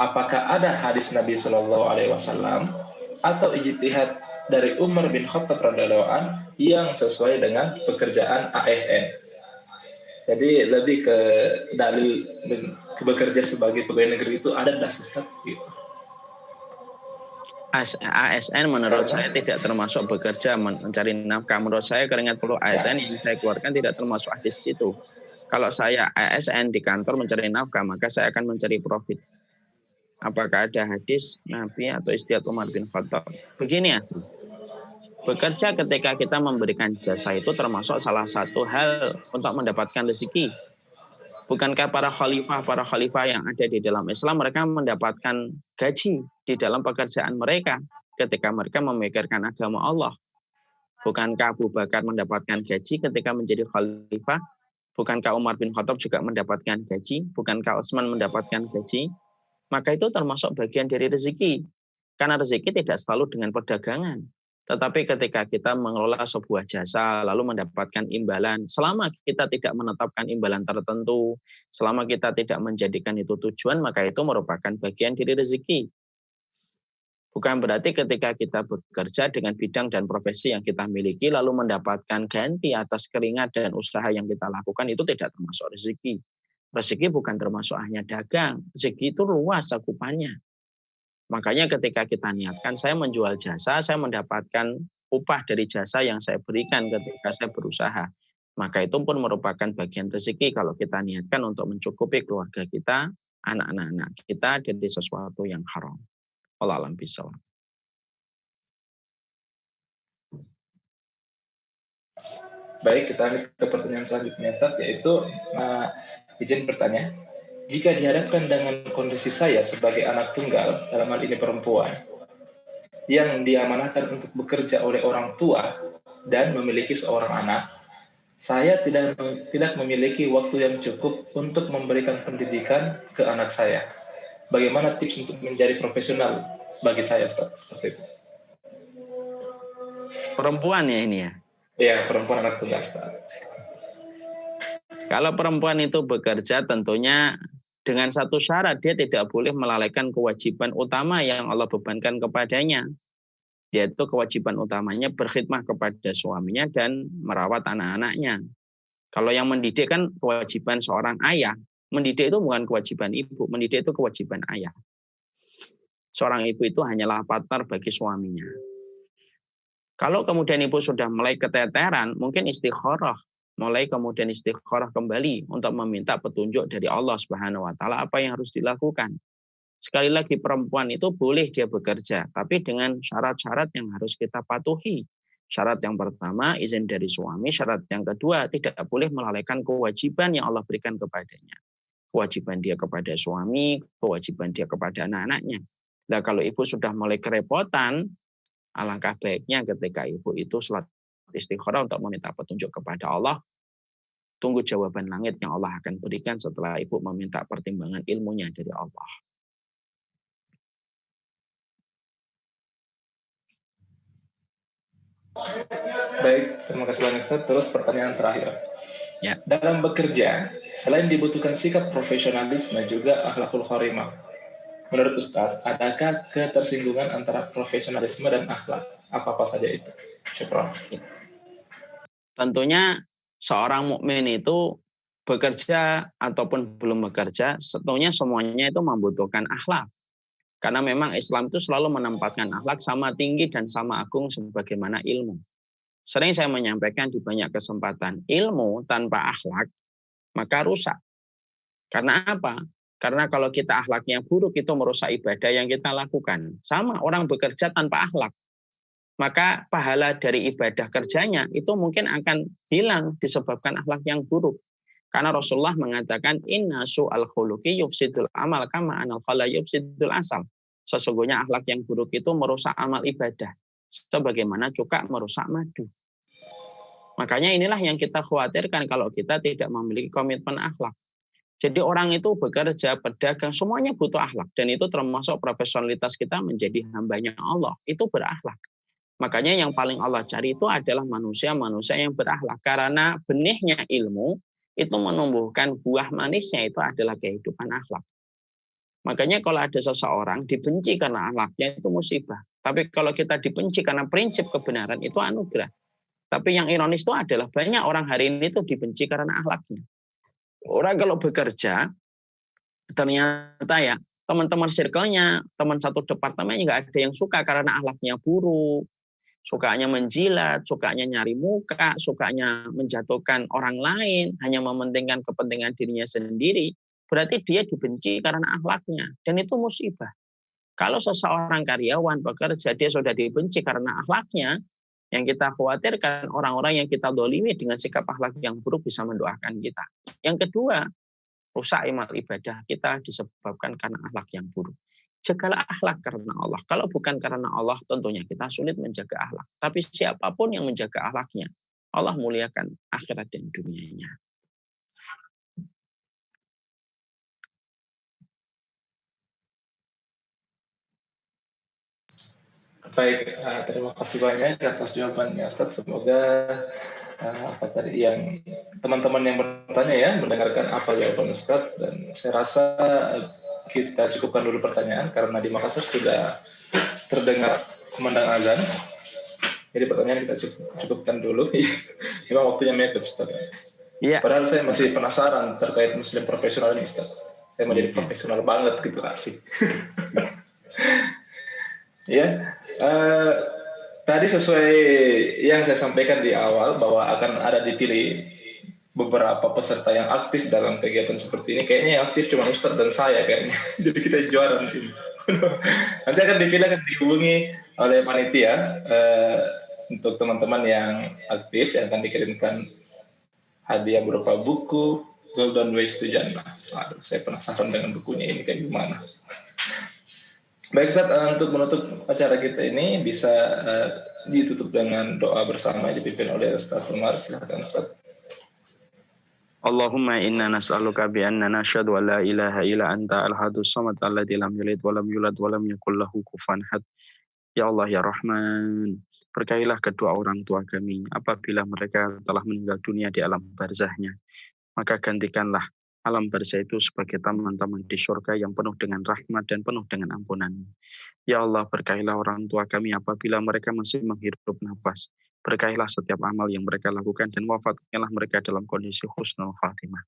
Apakah ada hadis Nabi SAW atau ijtihad dari Umar bin Khattab radhiyallahu an yang sesuai dengan pekerjaan ASN? Jadi lebih ke dalil bekerja sebagai pegawai negeri itu ada das Ustaz gitu. ASN menurut saya tidak termasuk bekerja mencari nafkah. Menurut saya keringat peluh ASN yang saya keluarkan tidak termasuk hadis itu. Kalau saya ASN di kantor mencari nafkah, maka saya akan mencari profit. Apakah ada hadis Nabi atau ijtihad Umar bin Khattab? Begini ya, bekerja ketika kita memberikan jasa itu termasuk salah satu hal untuk mendapatkan rezeki. Bukankah para khalifah yang ada di dalam Islam mereka mendapatkan gaji di dalam pekerjaan mereka ketika mereka memikirkan agama Allah? Bukankah Abu Bakar mendapatkan gaji ketika menjadi khalifah? Bukankah Umar bin Khattab juga mendapatkan gaji? Bukankah Utsman mendapatkan gaji? Maka itu termasuk bagian dari rezeki. Karena rezeki tidak selalu dengan perdagangan. Tetapi ketika kita mengelola sebuah jasa lalu mendapatkan imbalan, selama kita tidak menetapkan imbalan tertentu, selama kita tidak menjadikan itu tujuan, maka itu merupakan bagian dari rezeki. Bukan berarti ketika kita bekerja dengan bidang dan profesi yang kita miliki lalu mendapatkan ganti atas keringat dan usaha yang kita lakukan itu tidak termasuk rezeki. Rezeki bukan termasuk hanya dagang, rezeki itu luas cakupannya. Makanya ketika kita niatkan, saya menjual jasa, saya mendapatkan upah dari jasa yang saya berikan ketika saya berusaha. Maka itu pun merupakan bagian rezeki kalau kita niatkan untuk mencukupi keluarga kita, anak-anak kita dari sesuatu yang haram. Wallahu a'lam bishawab. Baik, kita lanjut ke pertanyaan selanjutnya, Ustaz, yaitu izin bertanya, jika dihadapkan dengan kondisi saya sebagai anak tunggal, dalam hal ini perempuan, yang diamanahkan untuk bekerja oleh orang tua dan memiliki seorang anak, saya tidak memiliki waktu yang cukup untuk memberikan pendidikan ke anak saya. Bagaimana tips untuk menjadi profesional bagi saya, Ustaz? Seperti itu. Perempuan ya ini ya? Ya, perempuan anak tunggal, Ustaz. Kalau perempuan itu bekerja tentunya dengan satu syarat, dia tidak boleh melalaikan kewajiban utama yang Allah bebankan kepadanya. Yaitu kewajiban utamanya berkhidmah kepada suaminya dan merawat anak-anaknya. Kalau yang mendidik kan kewajiban seorang ayah. Mendidik itu bukan kewajiban ibu, mendidik itu kewajiban ayah. Seorang ibu itu hanyalah partner bagi suaminya. Kalau kemudian ibu sudah mulai keteteran, mungkin istikharah. Mulai kemudian istikharah kembali untuk meminta petunjuk dari Allah Subhanahu wa taala apa yang harus dilakukan. Sekali lagi perempuan itu boleh dia bekerja, tapi dengan syarat-syarat yang harus kita patuhi. Syarat yang pertama izin dari suami, syarat yang kedua tidak boleh melalaikan kewajiban yang Allah berikan kepadanya. Kewajiban dia kepada suami, kewajiban dia kepada anak-anaknya. Nah, kalau ibu sudah mulai kerepotan, alangkah baiknya ketika ibu itu salat istikharah untuk meminta petunjuk kepada Allah. Tunggu jawaban langit yang Allah akan berikan setelah ibu meminta pertimbangan ilmunya dari Allah. Baik, terima kasih banyak, Ustaz. Terus pertanyaan terakhir. Ya. Dalam bekerja, selain dibutuhkan sikap profesionalisme juga akhlakul karimah. Menurut Ustaz, adakah ketersinggungan antara profesionalisme dan akhlak? Apa-apa saja itu? Syukran. Tentunya seorang mukmin itu bekerja ataupun belum bekerja, tentunya semuanya itu membutuhkan akhlak. Karena memang Islam itu selalu menempatkan akhlak sama tinggi dan sama agung sebagaimana ilmu. Sering saya menyampaikan di banyak kesempatan, ilmu tanpa akhlak maka rusak. Karena apa? Karena kalau kita akhlaknya buruk itu merusak ibadah yang kita lakukan. Sama orang bekerja tanpa akhlak. Maka pahala dari ibadah kerjanya itu mungkin akan hilang disebabkan akhlak yang buruk. Karena Rasulullah mengatakan inna su'al khuluqi yufsidul amal kama anal khala yufsidul asal. Sesungguhnya akhlak yang buruk itu merusak amal ibadah. Sebagaimana cuka merusak madu. Makanya inilah yang kita khawatirkan kalau kita tidak memiliki komitmen akhlak. Jadi orang itu bekerja, pedagang, semuanya butuh akhlak. Dan itu termasuk profesionalitas kita menjadi hambanya Allah. Itu berakhlak. Makanya yang paling Allah cari itu adalah manusia-manusia yang berakhlak. Karena benihnya ilmu itu menumbuhkan buah manisnya itu adalah kehidupan akhlak. Makanya kalau ada seseorang dibenci karena akhlaknya itu musibah. Tapi kalau kita dibenci karena prinsip kebenaran itu anugerah. Tapi yang ironis itu adalah banyak orang hari ini itu dibenci karena akhlaknya. Orang kalau bekerja, ternyata ya teman-teman circle-nya, teman satu departemennya nggak ada yang suka karena akhlaknya buruk. Sukanya menjilat, sukanya nyari muka, sukanya menjatuhkan orang lain, hanya mementingkan kepentingan dirinya sendiri. Berarti dia dibenci karena akhlaknya. Dan itu musibah. Kalau seseorang karyawan bekerja, dia sudah dibenci karena akhlaknya, yang kita khawatirkan orang-orang yang kita dolimi dengan sikap akhlak yang buruk bisa mendoakan kita. Yang kedua, rusak amal ibadah kita disebabkan karena akhlak yang buruk. Jagalah akhlak karena Allah. Kalau bukan karena Allah, tentunya kita sulit menjaga akhlak. Tapi siapapun yang menjaga akhlaknya, Allah muliakan akhirat dan dunianya. Baik, terima kasih banyak atas jawabannya, Ustaz. Semoga apa tadi yang teman-teman yang bertanya ya mendengarkan apa jawaban Ustaz, dan saya rasa kita cukupkan dulu pertanyaan karena di Makassar sudah terdengar kumandang azan. Jadi pertanyaan kita cukupkan dulu. Memang waktunya mepet, Ustaz. Ya. Padahal saya masih penasaran terkait Muslim profesional ini, Ustaz. Saya mau jadi profesional banget gitu, asik. Ya, tadi sesuai yang saya sampaikan di awal bahwa akan ada dipilih beberapa peserta yang aktif dalam kegiatan seperti ini. Kayaknya yang aktif cuma Ustadz dan saya kayaknya. Jadi kita juara nanti. Nanti akan dihubungi oleh panitia untuk teman-teman yang aktif yang akan dikirimkan hadiah berupa buku Golden Ways to Jannah. Aduh, saya penasaran dengan bukunya ini kayak gimana. Baik Ustaz, untuk menutup acara kita ini bisa ditutup dengan doa bersama dipimpin oleh Ustaz Umar. Silakan Ustaz. Allahumma inna nas'aluka bi anna nashhadu an la ilaha illa anta al-ahadus samad alladzi lam yalid wa lam yulad wa lam yakul lahu kufuwan ahad. Ya Allah ya Rahman, berkailah kedua orang tua kami apabila mereka telah meninggal dunia di alam barzahnya. Maka gantikanlah alam barzah itu sebagai taman-taman di surga yang penuh dengan rahmat dan penuh dengan ampunan. Ya Allah, berkailah orang tua kami apabila mereka masih menghirup nafas. Berkailah setiap amal yang mereka lakukan dan wafatkanlah mereka dalam kondisi husnul khatimah.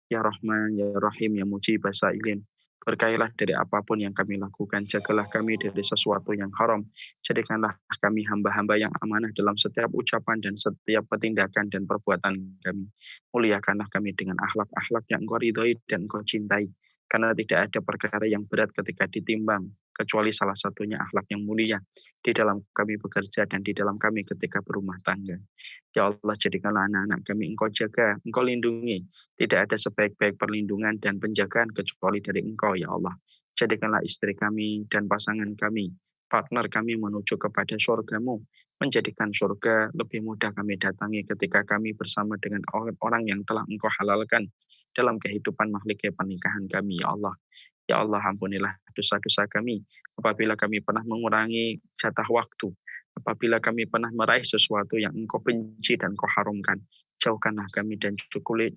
Ya Rahman, Ya Rahim, Ya Mujib Sa'ilin, berkailah dari apapun yang kami lakukan, jagalah kami dari sesuatu yang haram, jadikanlah kami hamba-hamba yang amanah dalam setiap ucapan dan setiap tindakan dan perbuatan kami. Muliakanlah kami dengan akhlak-akhlak yang Engkau ridhoi dan Engkau cintai, karena tidak ada perkara yang berat ketika ditimbang, kecuali salah satunya akhlak yang mulia di dalam kami bekerja dan di dalam kami ketika berumah tangga. Ya Allah, jadikanlah anak-anak kami Engkau jaga, Engkau lindungi. Tidak ada sebaik-baik perlindungan dan penjagaan kecuali dari Engkau, ya Allah. Jadikanlah istri kami dan pasangan kami, partner kami menuju kepada surga-Mu, menjadikan surga lebih mudah kami datangi ketika kami bersama dengan orang yang telah Engkau halalkan dalam kehidupan mahligai pernikahan kami, ya Allah. Ya Allah, ampunilah dosa-dosa kami apabila kami pernah mengurangi jatah waktu, apabila kami pernah meraih sesuatu yang Engkau benci dan Engkau haramkan. Jauhkanlah kami dan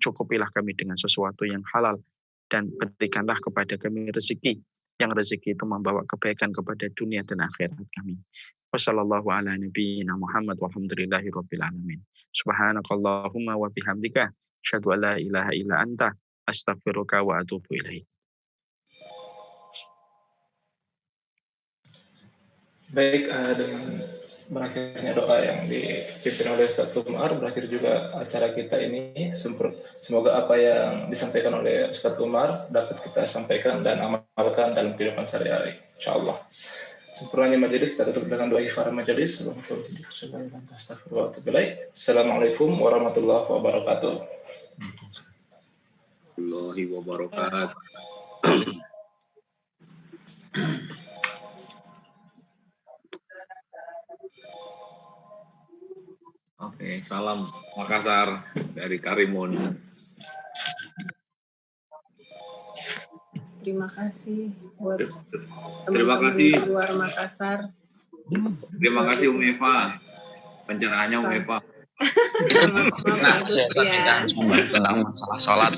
cukupilah kami dengan sesuatu yang halal, dan berikanlah kepada kami rezeki, yang rezeki itu membawa kebaikan kepada dunia dan akhirat kami. Wassallallahu ala nabiyyina Muhammad walhamdulillahi rabbil alamin. Subhanakallahumma wa bihamdika asyhadu an la ilaha illa anta astaghfiruka wa atubu ilaik. Baik, dengan berakhirnya doa yang dipimpin oleh Ustaz Umar, berakhir juga acara kita ini. Semoga apa yang disampaikan oleh Ustaz Umar dapat kita sampaikan dan amalkan dalam kehidupan sehari-hari, insyaallah. Sempurnanya majelis kita tutup dengan doa iftitah majelis. Assalamualaikum warahmatullahi wabarakatuh. Warahmatullahi wabarakatuh. Oke, salam Makassar dari Karimun. Terima kasih buat Terima teman-teman kasih. di luar Makassar. Terima kasih Eva. Pencerahannya Eva. Nah, saya harus membahas tentang masalah sholat.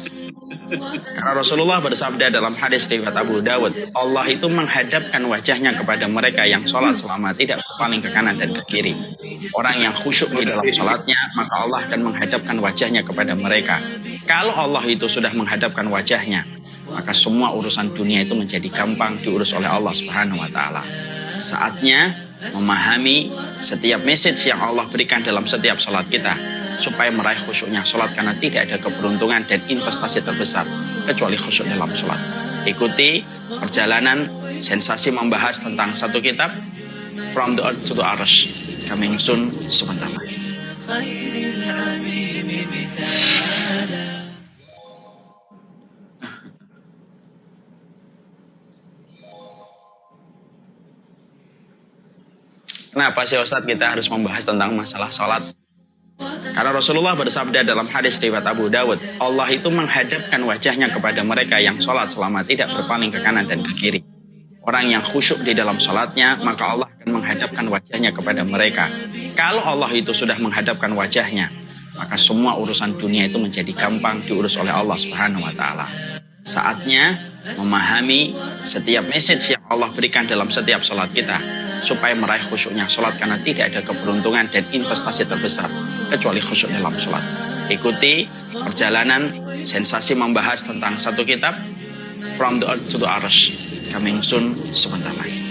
Karena Rasulullah bersabda dalam hadis riwayat Abu Dawud, Allah itu menghadapkan wajahnya kepada mereka yang sholat selama tidak berpaling ke kanan dan ke kiri. Orang yang khusyuk di dalam sholatnya, maka Allah akan menghadapkan wajahnya kepada mereka. Kalau Allah itu sudah menghadapkan wajahnya, maka semua urusan dunia itu menjadi gampang diurus oleh Allah Subhanahu wa Ta'ala. Saatnya memahami setiap message yang Allah berikan dalam setiap sholat kita, supaya meraih khusyuknya sholat, karena tidak ada keberuntungan dan investasi terbesar kecuali khusyuk dalam sholat. Ikuti perjalanan sensasi membahas tentang satu kitab, From the Earth to the Arsh, coming soon sebentar lagi. Kenapa sih Ustadz kita harus membahas tentang masalah sholat? Karena Rasulullah bersabda dalam hadis riwayat Abu Dawud, Allah itu menghadapkan wajahnya kepada mereka yang sholat selama tidak berpaling ke kanan dan ke kiri. Orang yang khusyuk di dalam sholatnya, maka Allah akan menghadapkan wajahnya kepada mereka. Kalau Allah itu sudah menghadapkan wajahnya, maka semua urusan dunia itu menjadi gampang diurus oleh Allah Subhanahu wa Ta'ala. Saatnya memahami setiap message yang Allah berikan dalam setiap sholat kita, supaya meraih khusyuknya sholat, karena tidak ada keberuntungan dan investasi terbesar kecuali khusyuk dalam sholat. Ikuti perjalanan sensasi membahas tentang satu kitab, From the Earth to the Arsh, coming soon sebentar lagi.